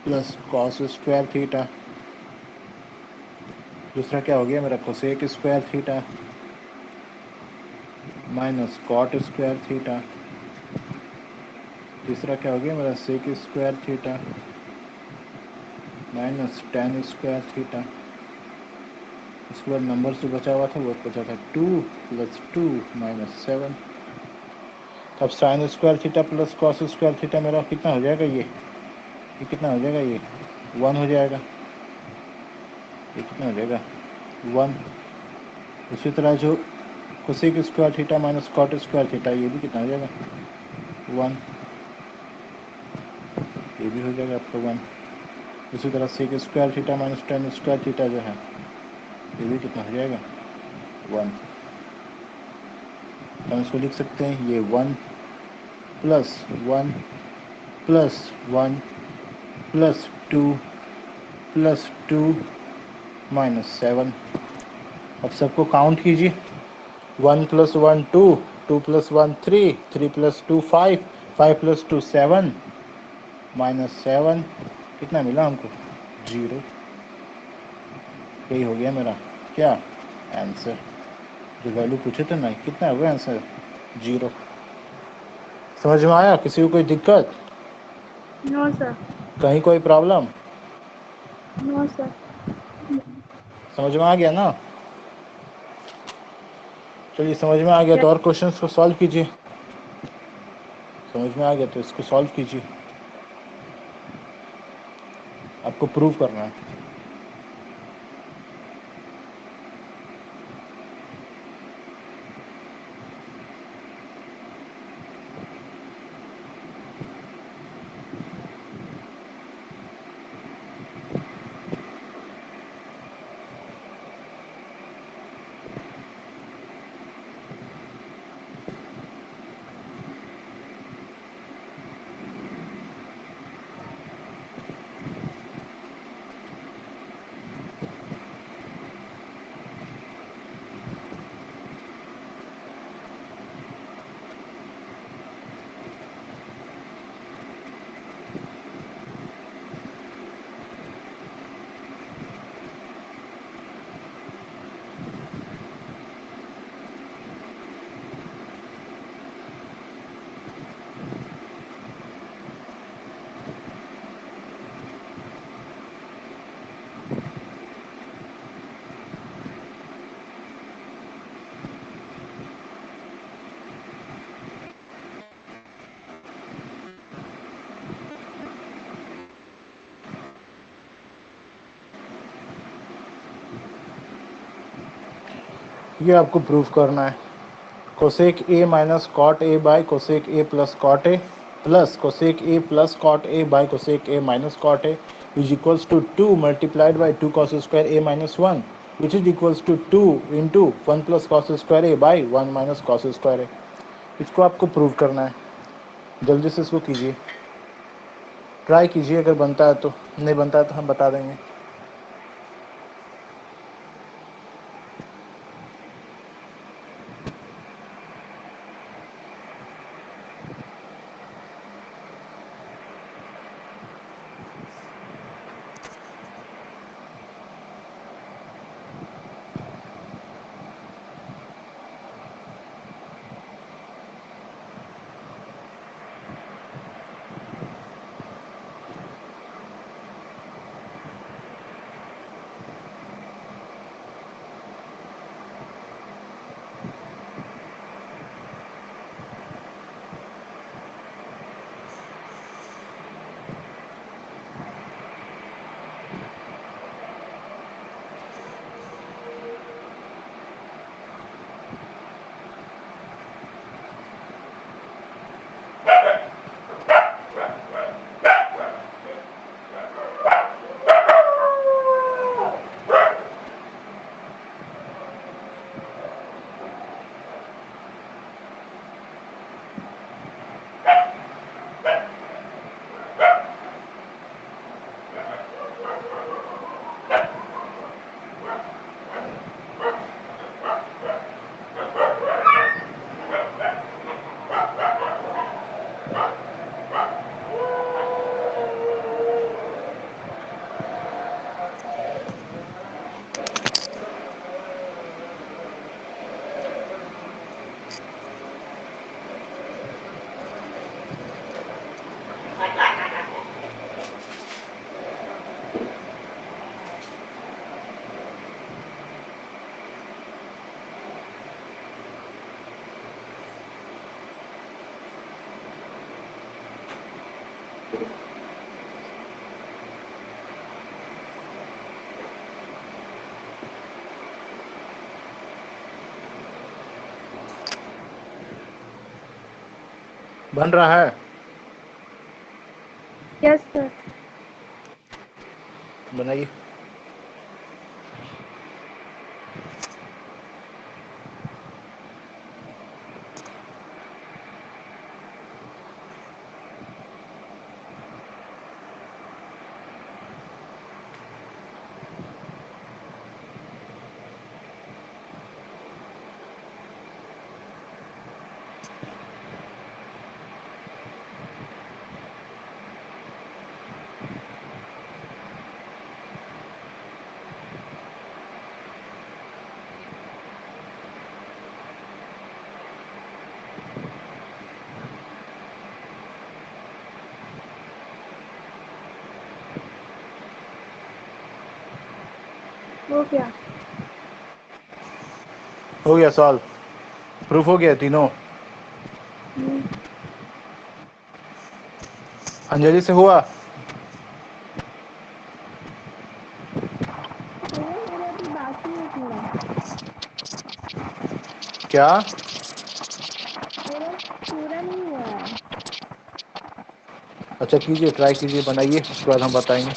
plus cos square theta, दूसरा क्या हो गया मेरा cosec square theta minus cot square theta, तीसरा क्या हो गया मेरा sec square theta minus tan square theta. उसके बाद नंबर से बचा हुआ था, वो बचा था 2 प्लस 2 माइनस 7। अब sign square theta plus cos square theta मेरा कितना हो जाएगा, ये कितना हो जाएगा, ये 1 हो जाएगा, ये कितना हो जाएगा 1। उसी तरह जो cosec square theta minus cot square theta, ये भी कितना हो जाएगा 1, ये भी हो जाएगा आपका 1। उसी तरह sec square theta minus tan square theta जो है, ये भी कितना हो जाएगा 1। हम इसको लिख सकते हैं, ये 1 प्लस 1 प्लस 1 +2 +2 -7। अब सबको काउंट कीजिए। 1 + 1 2, 2 + 1 3, 3 + 2 5, 5 + 2 7, -7 कितना मिला हमको? 0। यही हो गया मेरा क्या आंसर। जो वैल्यू पूछे थे ना, कितना होगा आंसर? 0। समझ में आया? किसी को कोई दिक्कत? No sir. कहीं कोई प्रॉब्लम? No sir. समझ में आ गया ना? चलिए, समझ में आ गया तो और क्वेश्चंस को सॉल्व कीजिए। समझ में आ गया तो इसको सॉल्व कीजिए। आपको प्रूव करना है। ये आपको प्रूव करना है। Cosec A minus cot A by cosec A plus cot A plus cosec A plus cot A by cosec A minus cot a is equals to 2 multiplied by 2 cos square a minus 1 which is equals to 2 into 1 plus cos square a by 1 minus cos square a. इसको आपको prove करना है। जल्दी से इसको कीजिए, try कीजिए। अगर बनता है तो, नहीं बनता है तो हम बता देंगे। बन रहा है? Yes sir. बनाइए। हो गया। हो गया सॉल्व, प्रूफ हो गया तीनों। हम्म, अंजलि से हुआ? अरे मेरा अभी बाकी है थोड़ा। क्या? मेरा पूरा नहीं हुआ है। अच्छा कीजिए, ट्राई कीजिए, बनाइए, उसके बाद हम बताएंगे।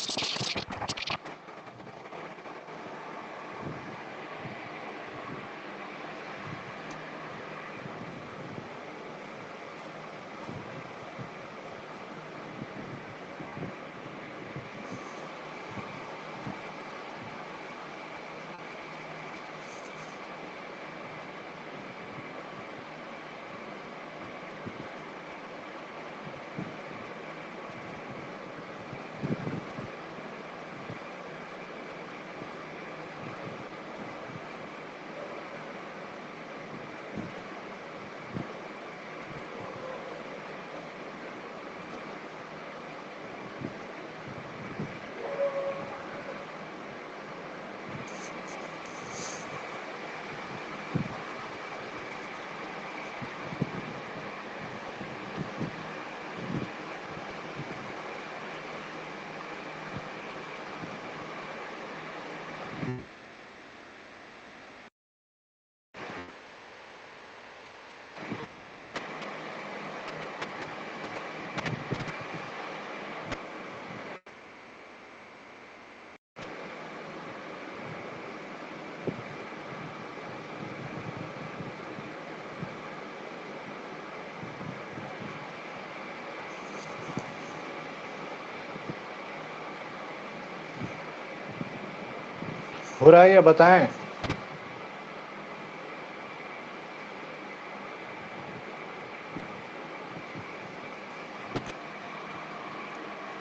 हो रहा है या बताएं?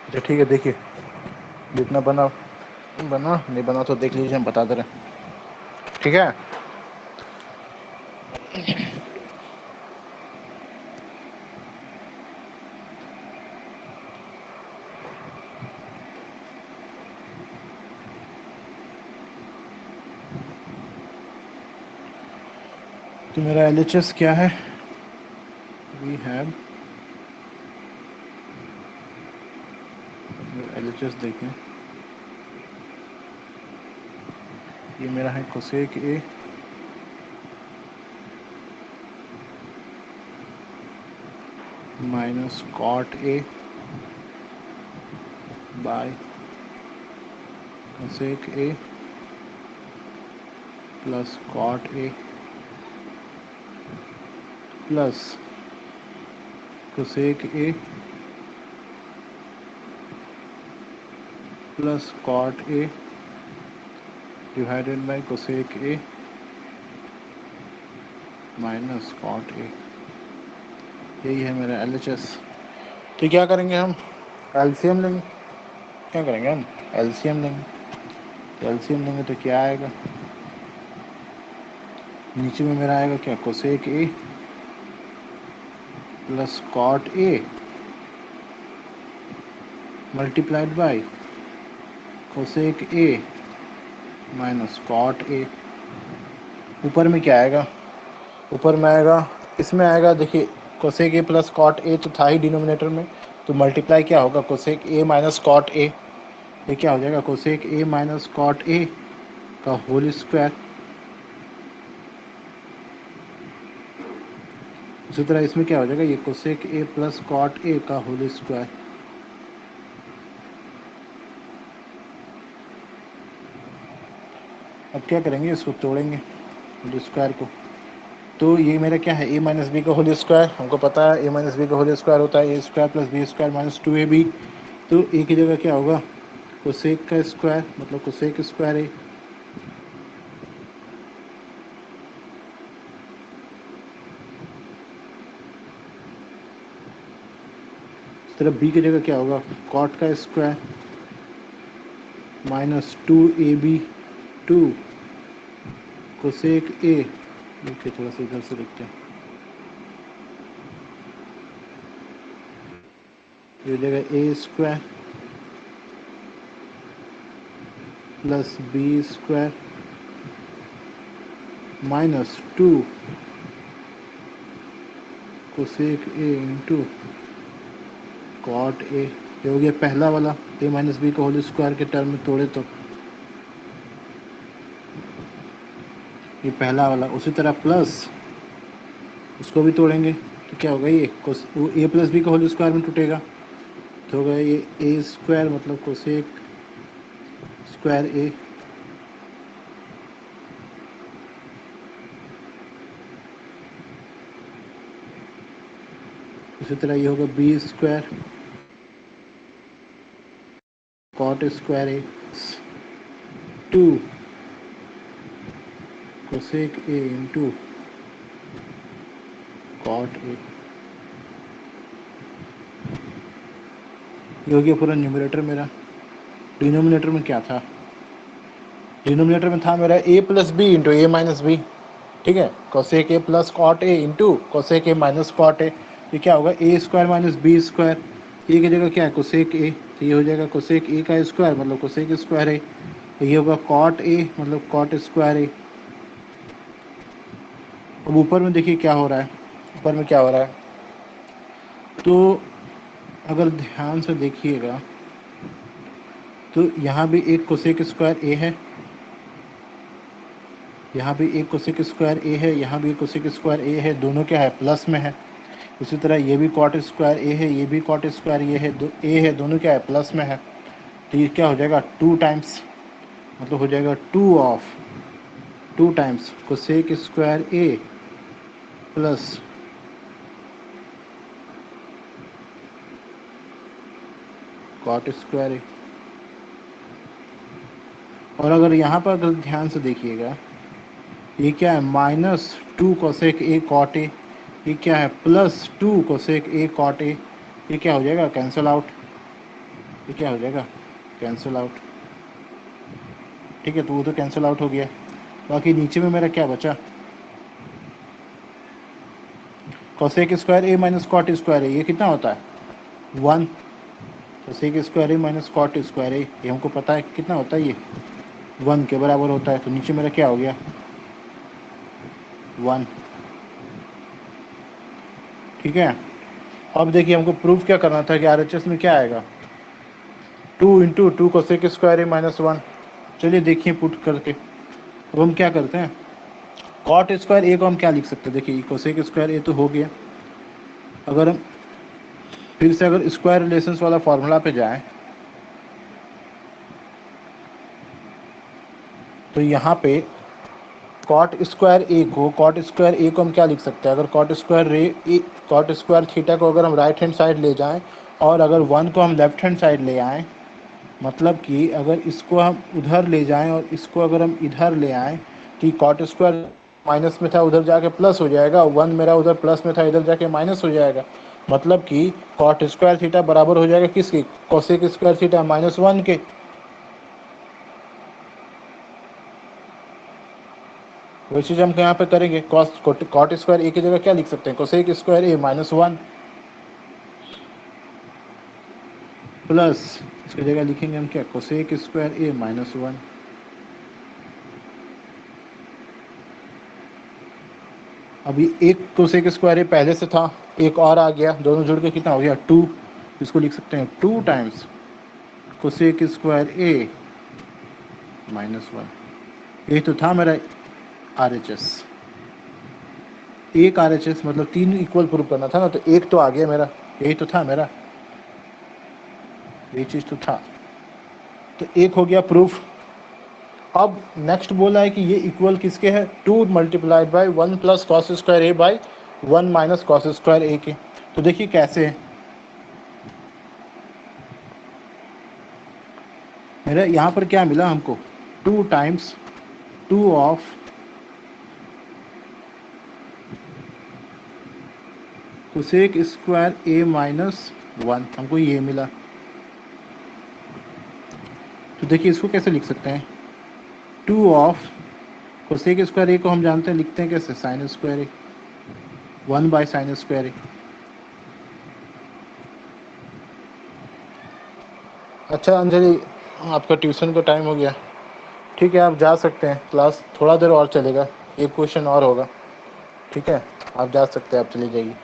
अच्छा ठीक है, देखिए जितना बना बना, नहीं बना तो देख लीजिए, हम बता दे रहे हैं, ठीक है। तो मेरा LHS क्या है? वी हैव LHS देखें, ये मेरा है cosec A minus cot A by cosec A plus cot A plus cosec A plus cot A divided by cosec A minus cot A. यही है मेरा LHS। तो क्या करेंगे हम? LCM लेंगे। क्या करेंगे हम? LCM लेंगे। LCM लेंगे तो क्या आएगा? नीचे में मेरा आएगा क्या? Cosec A plus cot A multiplied by cosec A minus cot A. ऊपर में क्या आएगा? ऊपर में आएगा, इसमें आएगा, देखिए cosec A plus cot A तो था ही डिनोमिनेटर में, तो मल्टीप्लाई क्या होगा? कोसेक ए माइनस कॉट ए। ये क्या हो जाएगा? Cosec A minus cot A का होल स्क्वायर। उसी तरह इसमें क्या हो जाएगा? ये cosec A plus cot A का होल स्क्वायर। अब क्या करेंगे? इसको तोड़ेंगे होल स्क्वायर को। तो ये मेरा क्या है? ए माइनस बी का होल स्क्वायर। हमको पता है ए माइनस बी का होल स्क्वायर होता है ए square plus b square minus 2ab। तो ए की जगह क्या होगा? कोसेक का स्क्वायर, मतलब कोसेक स्क्वायर ए। तरफ बी की जगह क्या होगा, कॉट का square minus 2ab 2 cosec a. Okay, थोड़ा सा इधर से लिखते हैं, ये हो जाएगा a square plus b square minus 2 cosec A into cot ए। ये हो गया पहला वाला, ए माइनस बी को होल स्क्वायर के टर्म में तोड़े तो ये पहला वाला, उसी तरह प्लस उसको भी तोड़ेंगे तो क्या होगा, ये वो ए प्लस बी का होल स्क्वायर में टूटेगा तो होगा ये ए स्क्वायर मतलब कोसेक स्क्वायर ए उसी तरह ये होगा B square cot square A 2 cosec A into cot ए। ये हो गया पूरा न्यूमरेटर मेरा। डिनोमिनेटर में क्या था, डिनोमिनेटर में था मेरा A plus B into A minus B, ठीक है, cosec A plus cot A into cosec A minus cot ए। ये क्या होगा, ए square minus B square, A की जगह क्या है कोसेक ए, तो ये हो जाएगा कोसेक ए का स्क्वायर मतलब कोसेक स्क्वायर ए। ये होगा कॉट ए मतलब कॉट स्क्वायर ए। अब ऊपर में देखिए क्या हो रहा है, ऊपर में क्या हो रहा है, तो अगर ध्यान से देखिएगा तो यहाँ भी एक कोसेक स्क्वायर ए है, यहाँ भी एक कोसेक स्क्वायर ए है, यहाँ भी एक कोसेक स्क्वायर ए है, दोनों क्या है प्लस में है। उसी तरह ये भी कॉट स्क्वायर ए है, ये भी कॉट स्क्वायर ये है, ए है, दोनों क्या है प्लस में है। तो ये क्या हो जाएगा 2 टाइम्स, मतलब हो जाएगा 2 टाइम्स कोसेक स्क्वायर ए प्लस कॉट स्क्वायर ए। और अगर यहाँ पर अगर ध्यान से देखिएगा ये क्या है -2 कोसेक ए कॉट ए, ये क्या है +2 कोसेक ए कॉट ए। ये क्या हो जाएगा कैंसिल आउट, ये क्या हो जाएगा कैंसिल आउट, ठीक है, तो वो तो कैंसिल आउट हो गया। बाकी नीचे में मेरा क्या बचा, cosec square a minus cot square ए, ये कितना होता है 1, cosec square a minus cot square ए, ये हमको पता है कितना होता है, ये 1 के बराबर होता है। तो नीचे मेरा क्या हो गया 1, ठीक है। अब देखिए हमको प्रूफ क्या करना था कि RHS में क्या आएगा 2 इंटू 2 कोसेक स्क्वायर ए -1। चलिए देखिए पुट करके। अब हम क्या करते हैं, कॉट स्क्वायर ए को हम क्या लिख सकते हैं, देखिए कोसेक स्क्वायर ए तो हो गया। अगर हम फिर से अगर स्क्वायर रिलेशंस वाला फॉर्मूला पे जाएं तो यहाँ पे कॉट स्क्वायर ए को हम क्या लिख सकते हैं, अगर कॉट स्क्वायर थीटा को अगर हम राइट हैंड साइड ले जाएं और अगर 1 को हम लेफ्ट हैंड साइड ले आएँ, मतलब कि अगर इसको हम उधर ले जाएं और इसको अगर हम इधर ले आएं कि कॉट स्क्वायर माइनस में था उधर जाके प्लस हो जाएगा, 1 मेरा उधर प्लस में था इधर जाके माइनस हो जाएगा, मतलब कि कॉट स्क्वायर थीटा बराबर हो जाएगा किसके, कोसेक स्क्वायर थीटा -1 के। वही चीज़ हम यहाँ पे करेंगे, कॉट स्क्वायर ए की जगह क्या लिख सकते हैं, कोसेक स्क्वायर ए -1 प्लस इसकी जगह लिखेंगे हम क्या, कोसेक स्क्वायर ए -1। अभी एक कोसेक स्क्वायर ए पहले से था, एक और आ गया, दोनों जुड़ के कितना हो गया 2, इसको लिख सकते हैं 2 टाइम्स कोसेक स्क्वायर ए -1। ये तो था मेरा RHS, एक RHS मतलब 3 इक्वल प्रूफ करना था ना, तो एक तो आ गया मेरा, यही तो था मेरा, यही चीज़ तो था, तो एक हो गया प्रूफ। अब नेक्स्ट बोला है कि ये इक्वल किसके है, 2 multiplied by 1 plus cos square a by 1 minus cos square a के। तो देखिए कैसे है, मेरा यहाँ पर क्या मिला हमको 2 times 2 of cosec square a minus 1, हमको ये मिला। तो देखिए इसको कैसे लिख सकते हैं, 2 ऑफ कोसेक स्क्वायर ए को हम जानते हैं, लिखते हैं कैसे, साइन स्क्वायर ए, 1/sin²a। अच्छा अंजलि, आपका ट्यूशन का टाइम हो गया, ठीक है आप जा सकते हैं, क्लास थोड़ा देर और चलेगा, एक क्वेश्चन और होगा, ठीक है आप जा सकते हैं, आप चली जाइए।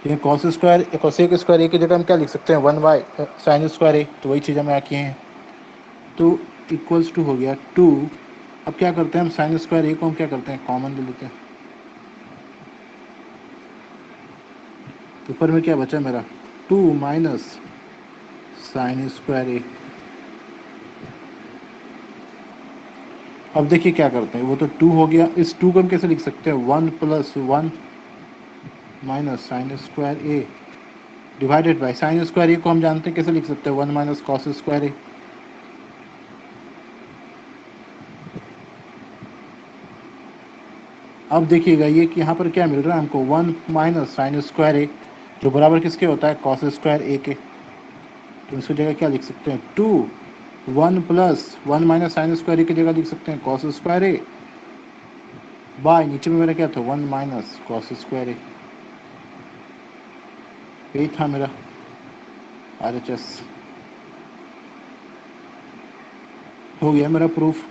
ये cos square cosec square A की जगह हम क्या लिख सकते हैं, 1/sin²a, तो वही चीज़ हमें यहाँ किए हैं। तो इक्वल्स टू हो गया 2। अब क्या करते हैं हम, sin² ए को हम क्या करते हैं, कॉमन ले लेते हैं। ऊपर में क्या बचा मेरा, 2 माइनस sin²a। अब देखिए क्या करते हैं, वो तो 2 हो गया, इस 2 को हम कैसे लिख सकते हैं, 1+1 minus sin²a divided by sin² ए को हम जानते हैं कैसे लिख सकते हैं, 1 माइनस cos²a। अब देखिएगा ये कि यहाँ पर क्या मिल रहा है हमको, 1 माइनस sin²a, जो बराबर किसके होता है, cos²a के। तो इसकी जगह क्या लिख सकते हैं, 2, 1+1 माइनस sin² की जगह लिख सकते हैं cos²a, बाय नीचे में मेरा क्या था, 1 माइनस cos²a। यही था मेरा RHS। हो गया मेरा प्रूफ,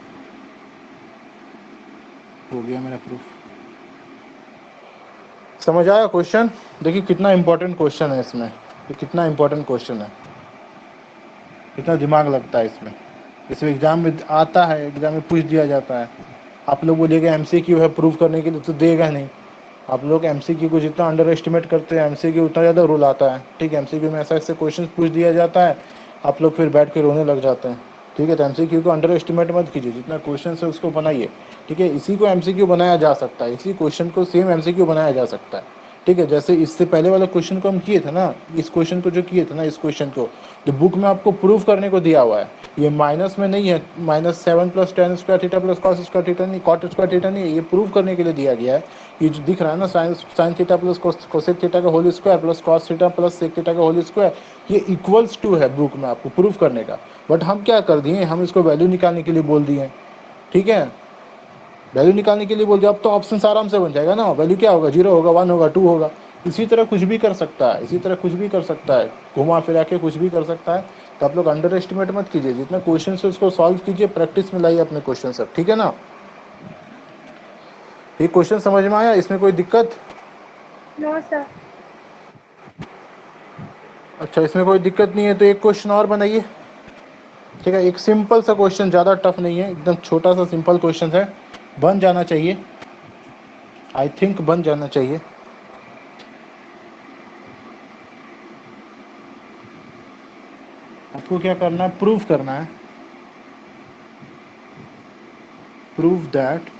हो गया मेरा प्रूफ। समझ आया क्वेश्चन, देखिए कितना इंपॉर्टेंट क्वेश्चन है इसमें, ये कितना इंपॉर्टेंट क्वेश्चन है, कितना दिमाग लगता है इसमें, इसमें एग्जाम में आता है, एग्जाम में पूछ दिया जाता है। आप लोग बोलिएगा MCQ है प्रूव करने के लिए, तो देगा नहीं। आप लोग MCQ को जितना अंडर एस्टिमेट करते हैं, MCQ उतना ज़्यादा रूल आता है, ठीक है। MCQ में ऐसा ऐसे क्वेश्चन पूछ दिया जाता है, आप लोग फिर बैठ के रोने लग जाते हैं, ठीक है। तो MCQ को अंडर एस्टिमेट मत कीजिए, जितना क्वेश्चन है उसको बनाइए, ठीक है। इसी को MCQ बनाया जा सकता है, इसी क्वेश्चन को सेम MCQ बनाया जा सकता है, ठीक है। जैसे इससे पहले वाला क्वेश्चन को हम किए थे ना, इस क्वेश्चन को जो किए थे ना, इस क्वेश्चन को तो बुक में आपको प्रूफ करने को दिया हुआ है, ये माइनस में नहीं है, -7 + tan² थीटा + cos² थीटा नहीं, cot² थीटा नहीं है, ये प्रूफ करने के लिए दिया गया है। ये जो दिख रहा है ना, साइन थीटा + कोसेक थीटा का whole square + cos theta + sec theta का होल स्क्वायर, ये इक्वल्स टू है बुक में आपको प्रूफ करने का। बट हम क्या कर दिए, हम इसको वैल्यू निकालने के लिए बोल दिए, ठीक है। वैल्यू निकालने के लिए बोल दिया, अब तो ऑप्शन आराम से बन जाएगा ना, वैल्यू क्या होगा, 0 होगा, 1 होगा, 2 होगा। इसी तरह कुछ भी कर सकता है, इसी तरह कुछ भी कर सकता है, घुमा फिरा के कुछ भी कर सकता है। तो आप लोग अंडर एस्टिमेट मत कीजिए, जितना क्वेश्चन है उसको सॉल्व कीजिए, प्रैक्टिस में लाइए अपने क्वेश्चन सब, ठीक है ना। ये क्वेश्चन समझ में आया, इसमें कोई दिक्कत, नो सर। अच्छा इसमें कोई दिक्कत नहीं है तो एक क्वेश्चन और बनाइए, ठीक है। एक सिंपल सा क्वेश्चन, ज़्यादा टफ नहीं है, एकदम छोटा सा सिंपल क्वेश्चन है, बन जाना चाहिए, आई थिंक बन जाना चाहिए। आपको क्या करना है, प्रूव करना है, प्रूव दैट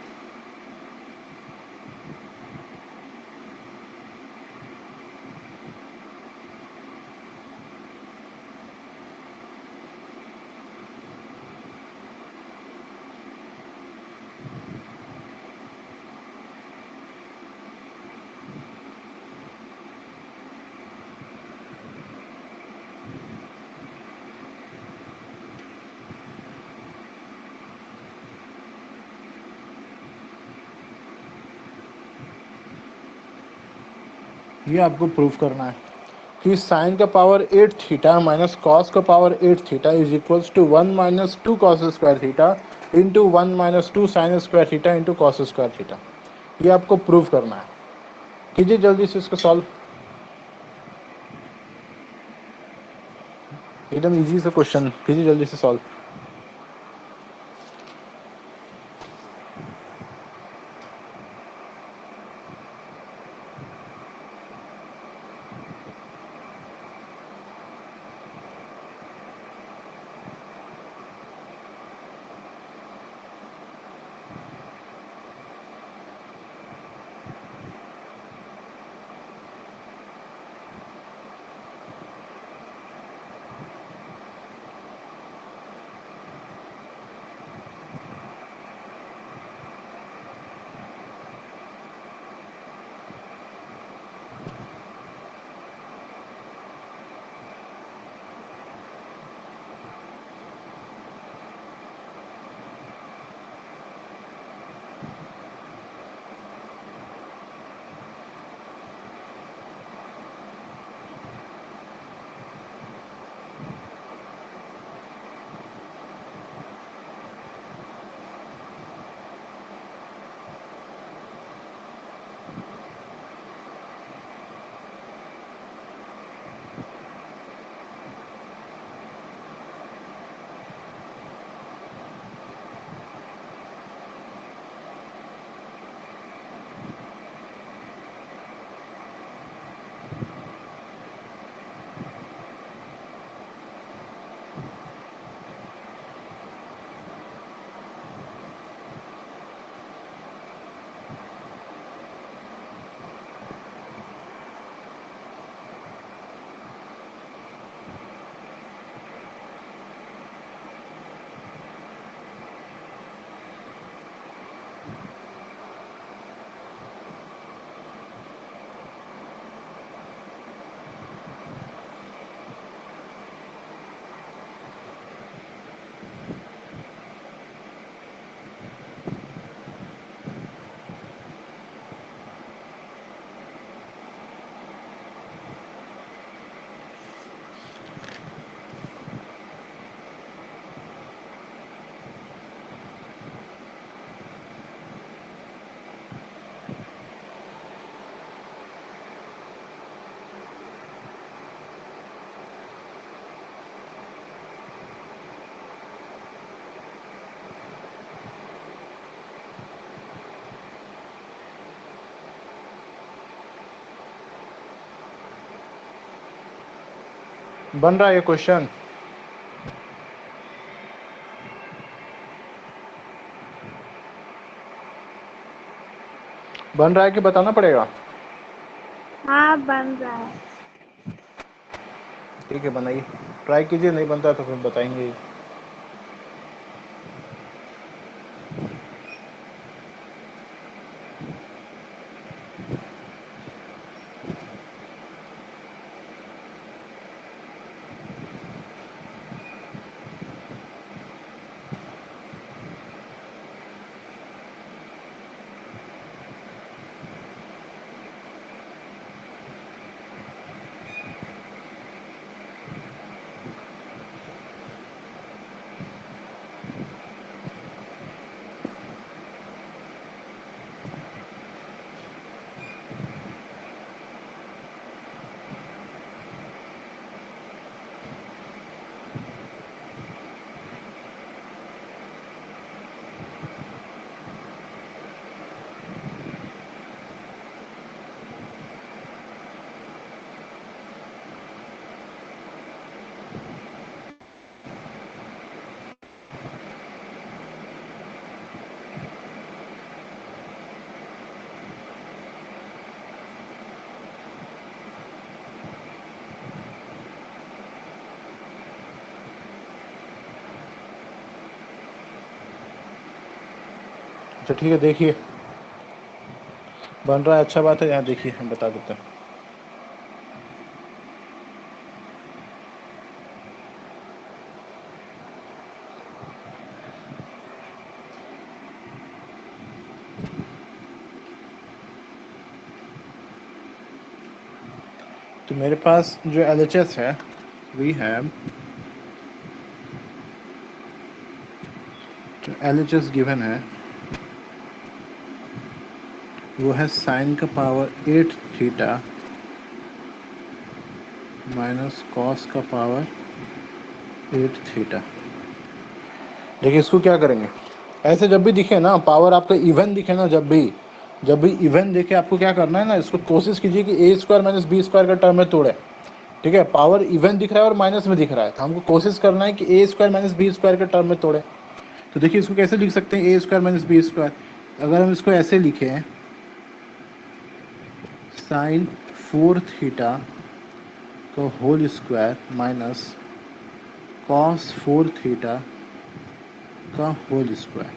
ये आपको प्रूफ करना है कि साइन का पावर 8 थीटा माइनस कॉस का power 8 theta is equals to 1 माइनस 2 cos² थीटा इंटू 1 माइनस 2 sin² theta into cos² theta. ये आपको प्रूफ करना है, कीजिए जल्दी से इसको सॉल्व, एकदम इजी सा क्वेश्चन, कीजिए जल्दी से सॉल्व। बन रहा है ये क्वेश्चन? बन रहा है कि बताना पड़ेगा? हाँ बन रहा है। ठीक है, बनाइए, ट्राई कीजिए, नहीं बनता तो फिर बताएंगे। अच्छा ठीक है, देखिए बन रहा है, अच्छा बात है। यहाँ देखिए हम बता देते हैं। तो मेरे पास जो LHS है, वी हैव जो LHS गिवन है वो है साइन का पावर 8 थीटा माइनस कॉस का पावर 8 थीटा। देखिए इसको क्या करेंगे, ऐसे जब भी दिखे ना पावर आपका इवन दिखे ना, जब भी इवन देखे आपको क्या करना है ना, इसको कोशिश कीजिए कि A square minus B square का टर्म में तोड़े। ठीक है, पावर इवन दिख रहा है और माइनस में दिख रहा है, तो हमको कोशिश करना है कि A square minus B square का टर्म में तोड़े। तो देखिए इसको कैसे लिख सकते हैं, A square minus B square. अगर हम इसको ऐसे लिखें, साइन 4 थीटा का whole square minus cos 4 theta का होल स्क्वायर,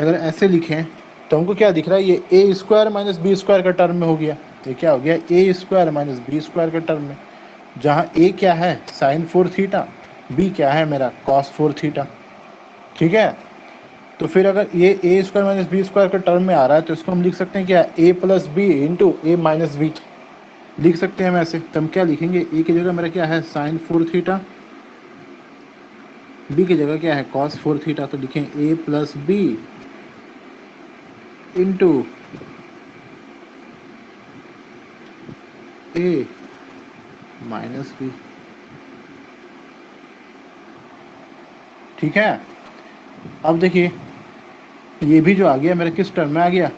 अगर ऐसे लिखें तो हमको क्या दिख रहा है, ये A square minus B square का टर्म में हो गया। ये क्या हो गया, ए स्क्वायर माइनस बी स्क्वायर का टर्म में, जहाँ ए क्या है साइन 4 थीटा, बी क्या है मेरा कॉस 4 थीटा। ठीक है, तो फिर अगर ये A square minus B square का टर्म में आ रहा है तो इसको हम लिख सकते हैं क्या, ए प्लस बी इंटू ए माइनस बी लिख सकते हैं हम ऐसे। तो हम क्या लिखेंगे, ए की जगह मेरा क्या है साइन 4 थीटा, बी की जगह क्या है कॉस 4 थीटा, तो लिखें ए प्लस बी इंटू ए माइनस बी। ठीक है, अब देखिए ये भी जो आ गया मेरा किस टर्म में आ गया,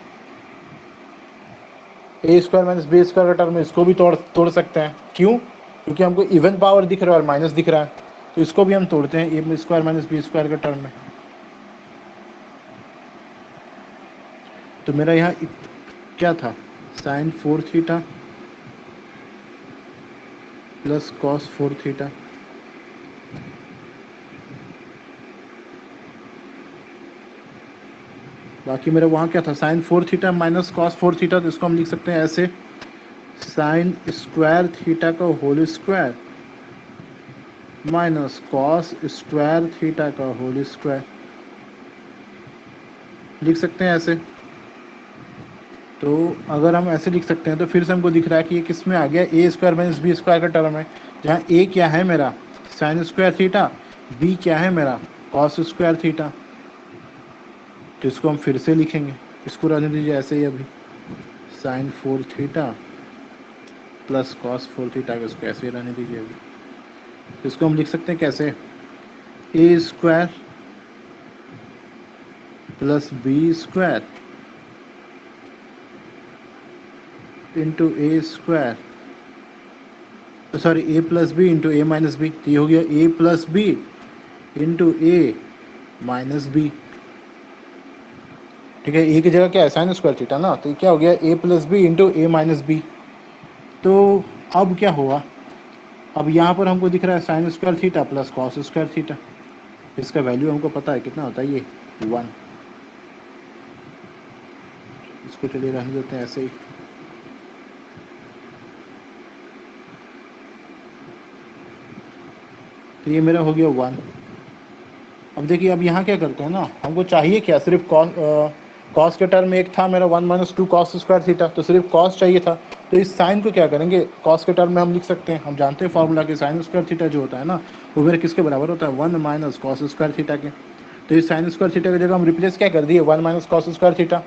ए स्क्वायर माइनस बी स्क्वायर का टर्म में, इसको भी तोड़ सकते हैं। क्यों, क्योंकि हमको इवन पावर दिख रहा है और माइनस दिख रहा है, तो इसको भी हम तोड़ते हैं A square minus B square के टर्म में। तो मेरा यहाँ क्या था, sine 4 theta plus cos 4 theta, बाकी मेरा वहाँ क्या था, sine 4 theta minus cos 4 theta, तो इसको हम लिख सकते हैं ऐसे, साइन स्क्वायर थीटा का whole square minus cos square theta का होल स्क्वायर, लिख सकते हैं ऐसे। तो अगर हम ऐसे लिख सकते हैं तो फिर से हमको दिख रहा है कि ये किस में आ गया, ए स्क्वायर माइनस बी स्क्वायर का टर्म है, जहाँ ए क्या है मेरा साइन स्क्वायर थीटा, बी क्या है मेरा कॉस स्क्वायर थीटा। तो इसको हम फिर से लिखेंगे, इसको रहने दीजिए ऐसे ही अभी, sine 4 theta plus cos 4 theta, को इसको ऐसे ही रहने दीजिए अभी। तो इसको हम लिख सकते हैं कैसे, a square plus b square into a square, sorry a plus B into A minus b, तो ये हो गया a plus B into A minus B. ठीक है, ए की जगह क्या है साइन स्क्वायर थीटा ना, तो क्या हो गया a plus B into A minus b. तो अब क्या हुआ, अब यहाँ पर हमको दिख रहा है sine square theta plus cos square theta, इसका वैल्यू हमको पता है कितना होता है ये 1। इसको चलिए रहने देते हैं ऐसे ही। तो ये मेरा हो गया 1। अब देखिए, अब यहाँ क्या करते हैं ना, हमको चाहिए क्या, सिर्फ कॉस के टर्म में एक था मेरा 1 माइनस 2 कॉस स्क्वायर थीटा, तो सिर्फ कॉस चाहिए था। तो इस साइन को क्या करेंगे, कॉस के टर्म में हम लिख सकते हैं, हम जानते हैं फॉर्मूला के, साइन स्क्वायर थीटा जो होता है ना, वो मेरे किसके बराबर होता है 1 माइनस कॉस स्क्वायर थीटा के। तो इस साइन स्क्वायर थीटा की जगह हम रिप्लेस क्या कर दिए 1 माइनस कॉस स्क्वायर थीटा,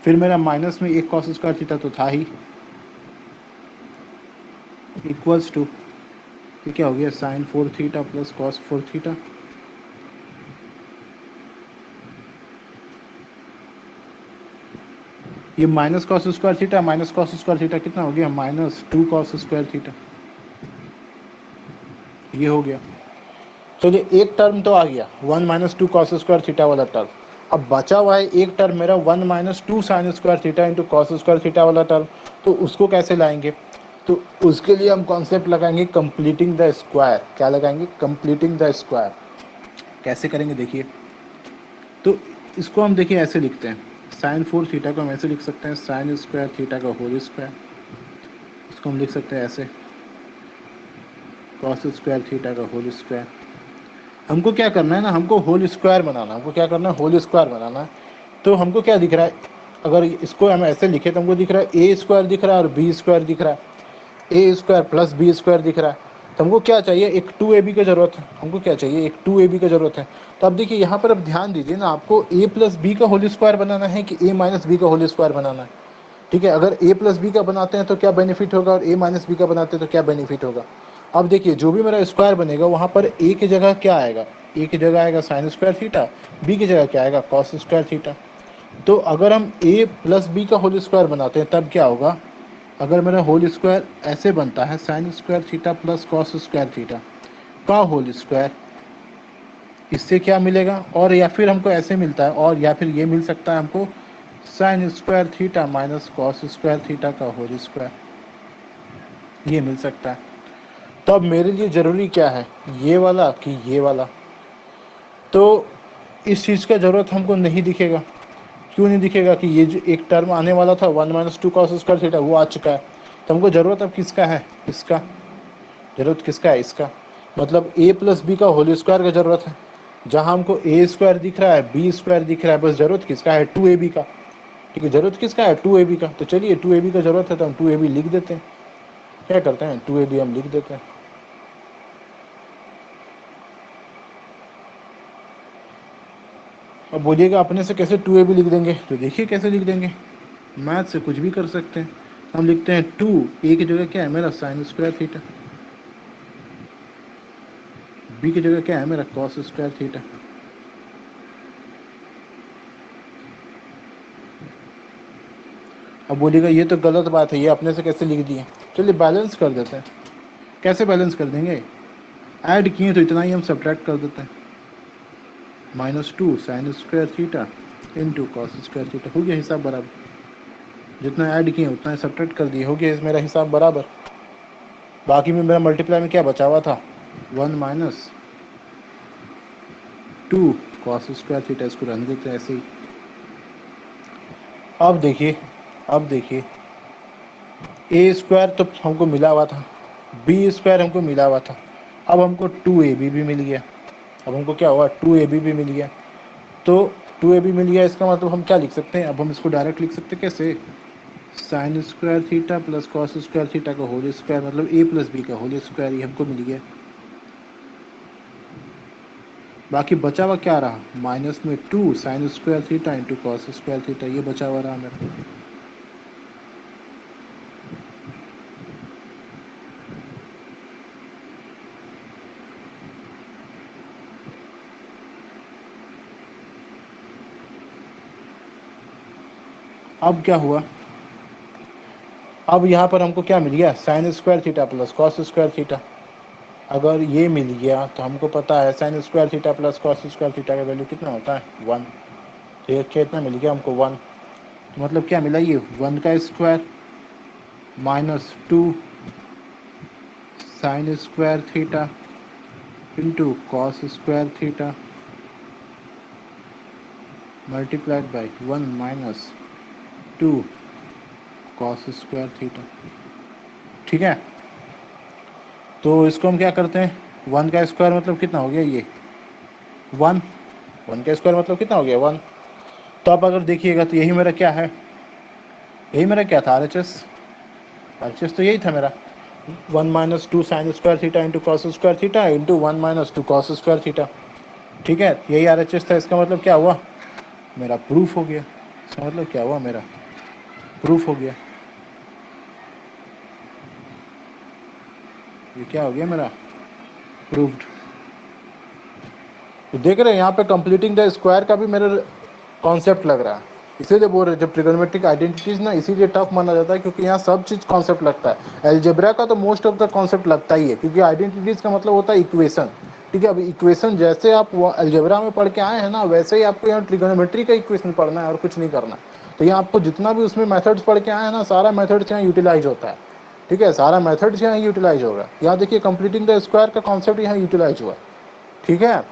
फिर मेरा माइनस में एक कॉस स्क्वायर थीटा तो था ही, इक्वल्स टू, ये क्या हो गया sine 4 theta plus cos 4 theta. ये minus cos square theta minus cos square theta कितना हो गया, माइनस 2 कॉस स्क्वायर थीटा, ये हो गया। चलिए एक टर्म तो आ गया 1 माइनस 2 कॉस स्क्वायर थीटा वाला टर्म। अब बचा हुआ है एक टर्म मेरा 1 माइनस 2 sign square theta into cos square theta वाला टर्म, तो उसको कैसे लाएंगे, तो उसके लिए हम कॉन्सेप्ट लगाएंगे कंप्लीटिंग द स्क्वायर। क्या लगाएंगे, कंप्लीटिंग द स्क्वायर। कैसे करेंगे देखिए, तो इसको हम देखिए ऐसे लिखते हैं, साइन 4 थीटा को हम ऐसे लिख सकते हैं साइन स्क्वायर थीटा का होल स्क्वायर, इसको हम लिख सकते हैं ऐसे कॉस स्क्वायर थीटा का होल स्क्वायर। हमको क्या करना है ना, हमको होल स्क्वायर बनाना, हमको क्या करना है होल स्क्वायर बनाना है। तो हमको क्या दिख रहा है, अगर इसको हम ऐसे लिखे तो हमको दिख रहा है ए स्क्वायर दिख रहा है और बी स्क्वायर दिख रहा है, ए स्क्वायर प्लस बी स्क्वायर दिख रहा है। तो हमको क्या चाहिए, एक 2ab का जरूरत है, हमको क्या चाहिए एक 2ab का जरूरत है। तो अब देखिए यहाँ पर अब ध्यान दीजिए ना, आपको a प्लस बी का होल स्क्वायर बनाना है कि a माइनस बी का होल स्क्वायर बनाना है। ठीक है, अगर a प्लस बी का बनाते हैं तो क्या बेनिफिट होगा, और a माइनस बी का बनाते हैं तो क्या बेनिफिट होगा। अब देखिए जो भी मेरा स्क्वायर बनेगा वहाँ पर a की जगह क्या आएगा, a की जगह आएगा साइन स्क्वायर थीटा, b की जगह क्या आएगा कॉस स्क्वायर थीटा। तो अगर हम a प्लस बी का होल स्क्वायर बनाते हैं तब क्या होगा, अगर मेरा होल स्क्वायर ऐसे बनता है sine square theta plus cos square theta का होल स्क्वायर, इससे क्या मिलेगा, और या फिर हमको ऐसे मिलता है, और या फिर ये मिल सकता है हमको sign square theta minus cos square theta का होल स्क्वायर, ये मिल सकता है। तो अब मेरे लिए ज़रूरी क्या है, ये वाला कि ये वाला। तो इस चीज़ का ज़रूरत हमको नहीं दिखेगा, क्यों नहीं दिखेगा कि ये जो एक टर्म आने वाला था 1 माइनस 2 कॉस स्क्वायर थीटा वो आ चुका है। तो हमको ज़रूरत अब किसका है, इसका, ज़रूरत किसका है, इसका, मतलब a प्लस बी का होल स्क्वायर का ज़रूरत है। जहाँ हमको ए स्क्वायर दिख रहा है बी स्क्वायर दिख रहा है, बस ज़रूरत किसका है 2ab का। ठीक है, ज़रूरत किसका है 2ab का, तो चलिए 2ab का ज़रूरत है तो हम 2ab लिख देते हैं। क्या करते हैं 2ab हम लिख देते हैं। अब बोलिएगा अपने से कैसे 2ab लिख देंगे, तो देखिए कैसे लिख देंगे, मैथ से कुछ भी कर सकते हैं। हम लिखते हैं 2, ए की जगह क्या है मेरा साइन स्क्वायर थीटा, बी की जगह क्या है मेरा कॉस स्क्वायर थीटा। अब बोलिएगा ये तो गलत बात है, ये अपने से कैसे लिख दिए। चलिए बैलेंस कर देते हैं। कैसे बैलेंस कर देंगे, ऐड किए तो इतना ही हम सब्ट्रैक्ट कर देते हैं, -2 sign square theta into cos square theta, हो गया हिसाब बराबर। जितना ऐड किए उतना ही सब्ट्रैक्ट कर दिए, हो गया मेरा हिसाब बराबर। बाकी में मेरा मल्टीप्लाई में क्या बचा हुआ था 1 माइनस 2 कॉस स्क्वायर थीटा, इसको रहने देते हैं ऐसे ही। अब देखिए ए स्क्वायर तो हमको मिला हुआ था, बी स्क्वायर हमको मिला हुआ था, अब हमको 2ab भी मिल गया। अब हमको क्या हुआ, 2ab भी मिल गया। तो 2ab मिल गया, इसका मतलब हम क्या लिख सकते हैं, अब हम इसको डायरेक्ट लिख सकते हैं कैसे, sign square theta plus cos square theta का होल स्क्वायर, मतलब a प्लस बी का होल स्क्वायर, ये हमको मिल गया। बाकी बचा हुआ क्या रहा, माइनस में 2 sign square theta into cos square theta, ये बचा हुआ रहा मेरा। अब क्या हुआ, अब यहाँ पर हमको क्या मिल गया, sine square theta plus cos square theta. अगर ये मिल गया तो हमको पता है sine square theta plus cos square theta का वैल्यू कितना होता है, 1। तो ये कितना मिल गया हमको, 1। तो मतलब क्या मिला, ये 1 का square minus 2 sign square theta into cos square theta multiplied by 1 माइनस 2 कॉस स्क्वायर थीटा। ठीक है, तो इसको हम क्या करते हैं, 1 का स्क्वायर मतलब कितना हो गया, ये 1। 1 का स्क्वायर मतलब कितना हो गया, 1। तो अब अगर देखिएगा तो यही मेरा क्या है, यही मेरा क्या था, आर एच एस तो यही था मेरा, 1 माइनस 2 sign square theta into cos square theta into 1 माइनस 2 कॉस स्क्वायर थीटा। ठीक है, यही आर एच एस था। इसका मतलब क्या हुआ, मेरा प्रूफ हो गया। इसका मतलब क्या हुआ, मेरा प्रूफ हो गया। ये क्या हो गया, मेरा प्रूफ्ड। तो देख रहे हैं यहाँ पे कंप्लीटिंग द स्क्वायर का भी मेरा कॉन्सेप्ट लग रहा है। इसीलिए बोल रहे जब ट्रिगोनोमेट्रिक आइडेंटिटीज ना इसीलिए टफ माना जाता है, क्योंकि यहाँ सब चीज कॉन्सेप्ट लगता है। एलजेब्रा का तो मोस्ट ऑफ द कॉन्सेप्ट लगता ही है, क्योंकि आइडेंटिटीज का मतलब होता है इक्वेशन। ठीक है, अब इक्वेशन जैसे आप एलजेब्रा में पढ़ के आए हैं ना, वैसे ही आपको यहाँ ट्रिगोनोमेट्री का इक्वेशन पढ़ना है और कुछ नहीं करना। तो यहाँ आपको जितना भी उसमें मेथड्स पढ़ के आए हैं ना, सारा मेथड्स यहाँ यूटिलाइज होता है। ठीक है, सारा मेथड्स यहाँ यूटिलाइज होगा। यहाँ देखिए कंप्लीटिंग द स्क्वायर का कॉन्सेप्ट यहाँ यूटिलाइज हुआ। ठीक है,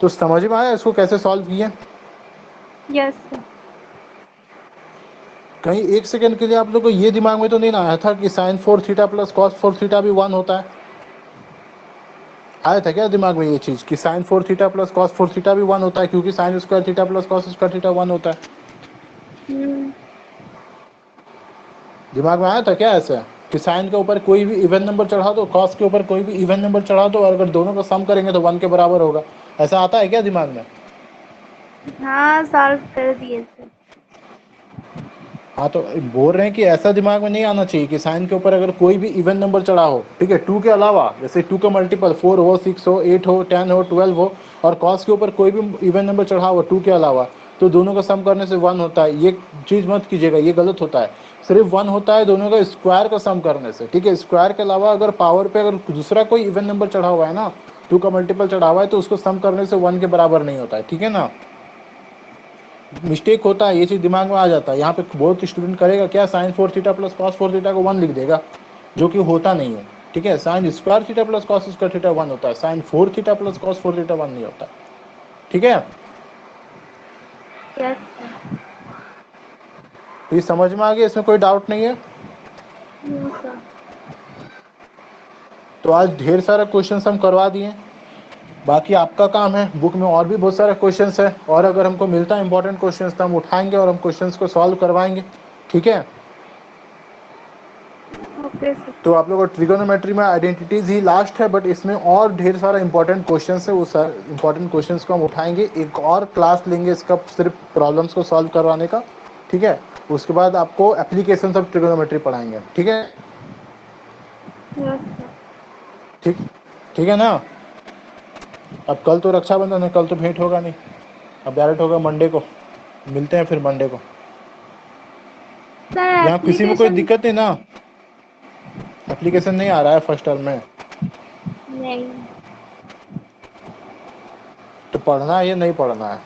तो समझ में आया इसको कैसे सॉल्व किए। Yes sir. कहीं एक सेकंड के लिए आप लोग को ये दिमाग में तो नहीं ना आया था कि sine 4 theta plus cos 4 theta भी 1 होता है, आया था क्या दिमाग में ये चीज कि sine 4 theta plus cos 4 theta भी 1 होता है, क्योंकि sine square theta plus cos square theta 1 होता है। हम्म। दिमाग में आया था क्या ऐसा कि साइन के ऊपर कोई भी इवन नंबर चढ़ा दो, कॉस के ऊपर कोई भी इवन नंबर चढ़ा दो, और अगर दोनों का सम करेंगे तो 1 के बराबर होगा, ऐसा आता है क्या दिमाग में। हाँ सॉल्व कर दिए सर। हाँ, तो बोल रहे हैं कि ऐसा दिमाग में नहीं आना चाहिए कि साइन के ऊपर अगर कोई भी इवन नंबर चढ़ा हो, ठीक है, 2 के अलावा, जैसे 2 का मल्टीपल 4 हो, 6 हो, 8 हो, 10 हो, 12 हो, और कॉस के ऊपर कोई भी इवन नंबर चढ़ा हो 2 के अलावा, तो दोनों का सम करने से 1 होता है। ये चीज़ मत कीजिएगा, ये गलत होता है। सिर्फ 1 होता है दोनों का स्क्वायर का सम करने से। ठीक है, स्क्वायर के अलावा अगर पावर पे अगर दूसरा कोई इवन नंबर चढ़ा हुआ है ना, 2 का मल्टीपल चढ़ा हुआ है, तो उसको सम करने से 1 के बराबर नहीं होता है। ठीक है ना, मिस्टेक होता है, ये चीज़ दिमाग में आ जाता है। यहाँ पे बहुत स्टूडेंट करेगा क्या, sine 4 theta plus cos 4 theta को 1 लिख देगा, जो कि होता नहीं है। ठीक है, sine square theta plus cos square theta 1 होता है, sine 4 theta plus cos 4 theta 1 नहीं होता। ठीक है, यस सर। तो ये समझ में आ गया, इसमें कोई डाउट नहीं है। No sir. तो आज ढेर सारा क्वेश्चन हम करवा दिए, बाकी आपका काम है, बुक में और भी बहुत सारे क्वेश्चंस है, और अगर हमको मिलता है इंपॉर्टेंट क्वेश्चंस तो हम उठाएंगे और हम क्वेश्चंस को सॉल्व करवाएंगे। ठीक है, ओके सर। तो आप लोग को ट्रिगोनोमेट्री में आइडेंटिटीज ही लास्ट है, बट इसमें और ढेर सारा इंपॉर्टेंट क्वेश्चंस है। उस इंपॉर्टेंट क्वेश्चंस को हम उठाएंगे, एक और क्लास लेंगे इसका सिर्फ प्रॉब्लम्स को सॉल्व करवाने का। ठीक है, उसके बाद आपको एप्लीकेशन ऑफ ट्रिगोनोमेट्री पढ़ाएंगे। ठीक है, यस सर। ठीक ठीक है ना। अब कल तो रक्षाबंधन है, कल तो भेंट होगा नहीं, अब डायरेक्ट होगा मंडे को। मिलते हैं फिर मंडे को। सर यहाँ किसी में कोई एप्लीकेशन। दिक्कत नहीं ना, एप्लीकेशन नहीं आ रहा है फर्स्ट टर्म में, नहीं। तो पढ़ना है या नहीं पढ़ना है।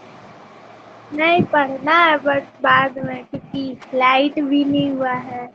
नहीं पढ़ना है बट बाद में, क्योंकि लाइट भी नहीं हुआ है,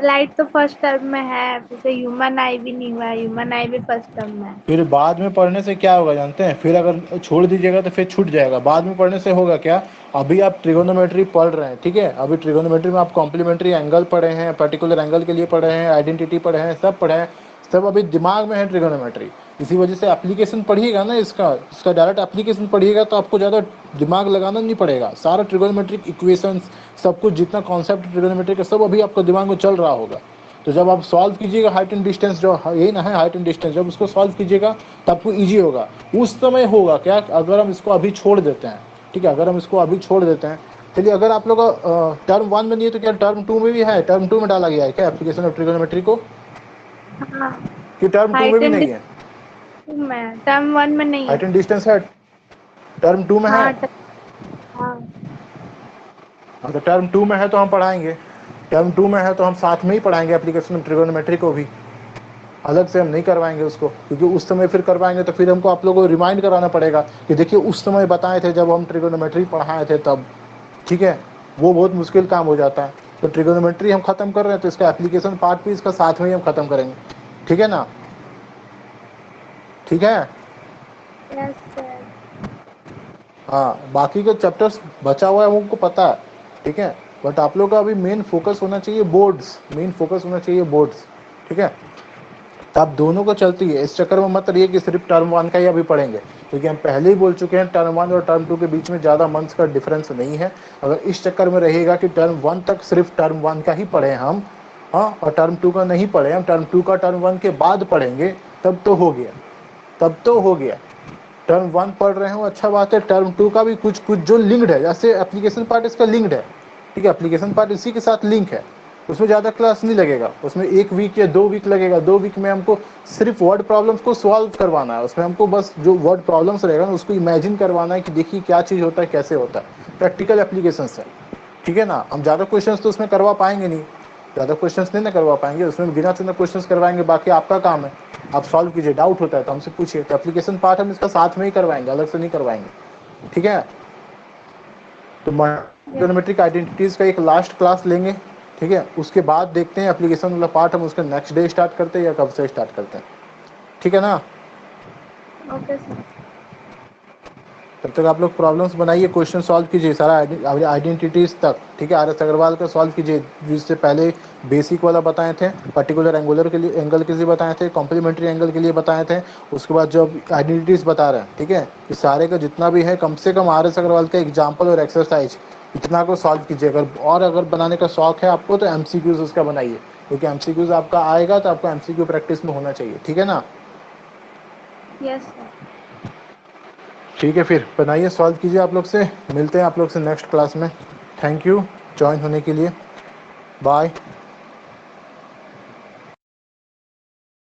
लाइट तो फर्स्ट टर्म में है, जैसे ह्यूमन आई भी नहीं हुआ, ह्यूमन आई भी फर्स्ट टर्म में है। फिर बाद में पढ़ने से क्या होगा जानते हैं? फिर अगर छोड़ दीजिएगा तो फिर छूट जाएगा। बाद में पढ़ने से होगा क्या? अभी आप ट्रिगोनोमेट्री पढ़ रहे हैं, ठीक है, अभी ट्रिगोनोमेट्री में आप कॉम्प्लीमेंट्री एंगल पढ़े हैं, पर्टिकुलर एंगल के लिए पढ़े हैं, आइडेंटिटी पढ़े हैं, सब पढ़े हैं, सब अभी दिमाग में है ट्रिगोनोमेट्री। इसी वजह से एप्लीकेशन पढ़िएगा ना, इसका डायरेक्ट एप्लीकेशन पढ़िएगा तो आपको ज़्यादा दिमाग लगाना नहीं पड़ेगा। सारा ट्रिगोनोमेट्रिक इक्वेशंस, सब कुछ जितना कॉन्सेप्ट ट्रिगोनोमेट्री का सब अभी आपको दिमाग में चल रहा होगा। तो जब आप सॉल्व कीजिएगा हाइट एंड डिस्टेंस, जो यही ना है हाइट एंड डिस्टेंस, जब उसको सॉल्व कीजिएगा तब आपको ईजी होगा। उस समय होगा क्या, अगर हम इसको अभी छोड़ देते हैं, ठीक है, अगर हम इसको अभी छोड़ देते हैं, चलिए अगर आप लोग टर्म 1 में नहीं है तो क्या टर्म 2 में भी है? टर्म 2 में डाला गया है क्या एप्लीकेशन ऑफ ट्रिगोनोमेट्री को, हाँ, कि टर्म 2 में हाइट भी एंड नहीं है? डिस्टेंस में, टर्म 1 में नहीं हाइट है। एंड डिस्टेंस है, टर्म 2 में है। हाँ हाँ हाँ, तो टर्म 2 में है तो हम पढ़ाएंगे, टर्म 2 में है तो हम साथ में ही पढ़ाएंगे एप्लीकेशन ऑफ ट्रिगोनोमेट्री को भी, अलग से हम नहीं करवाएंगे उसको, क्योंकि उस समय फिर करवाएंगे तो फिर हमको आप लोगों को रिमाइंड कराना पड़ेगा कि देखिए उस समय बताए थे जब हम ट्रिगोनोमेट्री पढ़ाए थे तब, ठीक है, वो बहुत मुश्किल काम हो जाता है। तो ट्रिगोनोमेट्री हम खत्म कर रहे हैं तो इसका एप्लीकेशन पार्ट भी इसका साथ में ही हम खत्म करेंगे, ठीक है ना? ठीक है। Yes sir. हाँ, बाकी के चैप्टर्स बचा हुआ है हमको पता है, ठीक है, बट आप लोग का अभी मेन फोकस होना चाहिए बोर्ड्स, मेन फोकस होना चाहिए बोर्ड्स, ठीक है। तो आप दोनों को चलती है, इस चक्कर में मत रहिए कि सिर्फ टर्म 1 का ही अभी पढ़ेंगे, क्योंकि हम पहले ही बोल चुके हैं टर्म 1 और टर्म 2 के बीच में ज़्यादा मंथ्स का डिफरेंस नहीं है। अगर इस चक्कर में रहेगा कि टर्म 1 तक सिर्फ टर्म 1 का ही पढ़े हम, हाँ, और टर्म 2 का नहीं पढ़े हम, टर्म 2 का टर्म 1 के बाद पढ़ेंगे, तब तो हो गया, तब तो हो गया। टर्म 1 पढ़ रहे हो अच्छा बात है, टर्म 2 का भी कुछ कुछ जो लिंक्ड है, जैसे एप्लीकेशन पार्ट इसका लिंक्ड है, ठीक है, एप्लीकेशन पार्ट इसी के साथ लिंक है, उसमें ज़्यादा क्लास नहीं लगेगा, उसमें 1 वीक या 2 वीक लगेगा। 2 वीक में हमको सिर्फ वर्ड प्रॉब्लम्स को सॉल्व करवाना है, उसमें हमको बस जो वर्ड प्रॉब्लम्स रहेगा ना उसको इमेजिन करवाना है कि देखिए क्या चीज़ होता है, कैसे होता है, प्रैक्टिकल एप्लीकेशन है, ठीक है ना। हम ज़्यादा क्वेश्चन तो उसमें करवा पाएंगे नहीं, ज़्यादा क्वेश्चन नहीं ना करवा पाएंगे, उसमें गिना चुना क्वेश्चन करवाएंगे, बाकी आपका काम है, आप सॉल्व कीजिए, डाउट होता है तो हमसे पूछिए। तो एप्लीकेशन पार्ट हम इसका साथ में ही करवाएंगे, अलग से नहीं करवाएंगे, ठीक है। तो ट्रिगोनोमेट्रिक आइडेंटिटीज का एक लास्ट क्लास लेंगे, ठीक है, उसके बाद देखते हैं एप्लीकेशन वाला पार्ट हम उसका नेक्स्ट डे स्टार्ट करते हैं या कब से स्टार्ट करते हैं, ठीक है ना। Okay sir. तब तक आप लोग प्रॉब्लम्स बनाइए, क्वेश्चन सॉल्व कीजिए सारा आइडेंटिटीज तक, ठीक है। आर एस अग्रवाल का सॉल्व कीजिए, जिससे पहले बेसिक वाला बताए थे, पर्टिकुलर एंगुलर के लिए एंगल के लिए बताए थे, कॉम्प्लीमेंट्री एंगल के लिए बताए थे, उसके बाद जो आइडेंटिटीज बता रहे हैं, ठीक है, इस सारे का जितना भी है कम से कम आर एस अग्रवाल का एग्जाम्पल और एक्सरसाइज इतना को सॉल्व कीजिए। अगर बनाने का शौक है आपको तो एमसीक्यूज उसका बनाइए, क्योंकि एमसीक्यूज आपका आएगा तो आपको एमसीक्यू प्रैक्टिस में होना चाहिए, ठीक है ना। Yes sir. ठीक है, फिर बनाइए, सॉल्व कीजिए, आप लोग से मिलते हैं आप लोग से नेक्स्ट क्लास में। थैंक यू ज्वाइन होने के लिए, बाय।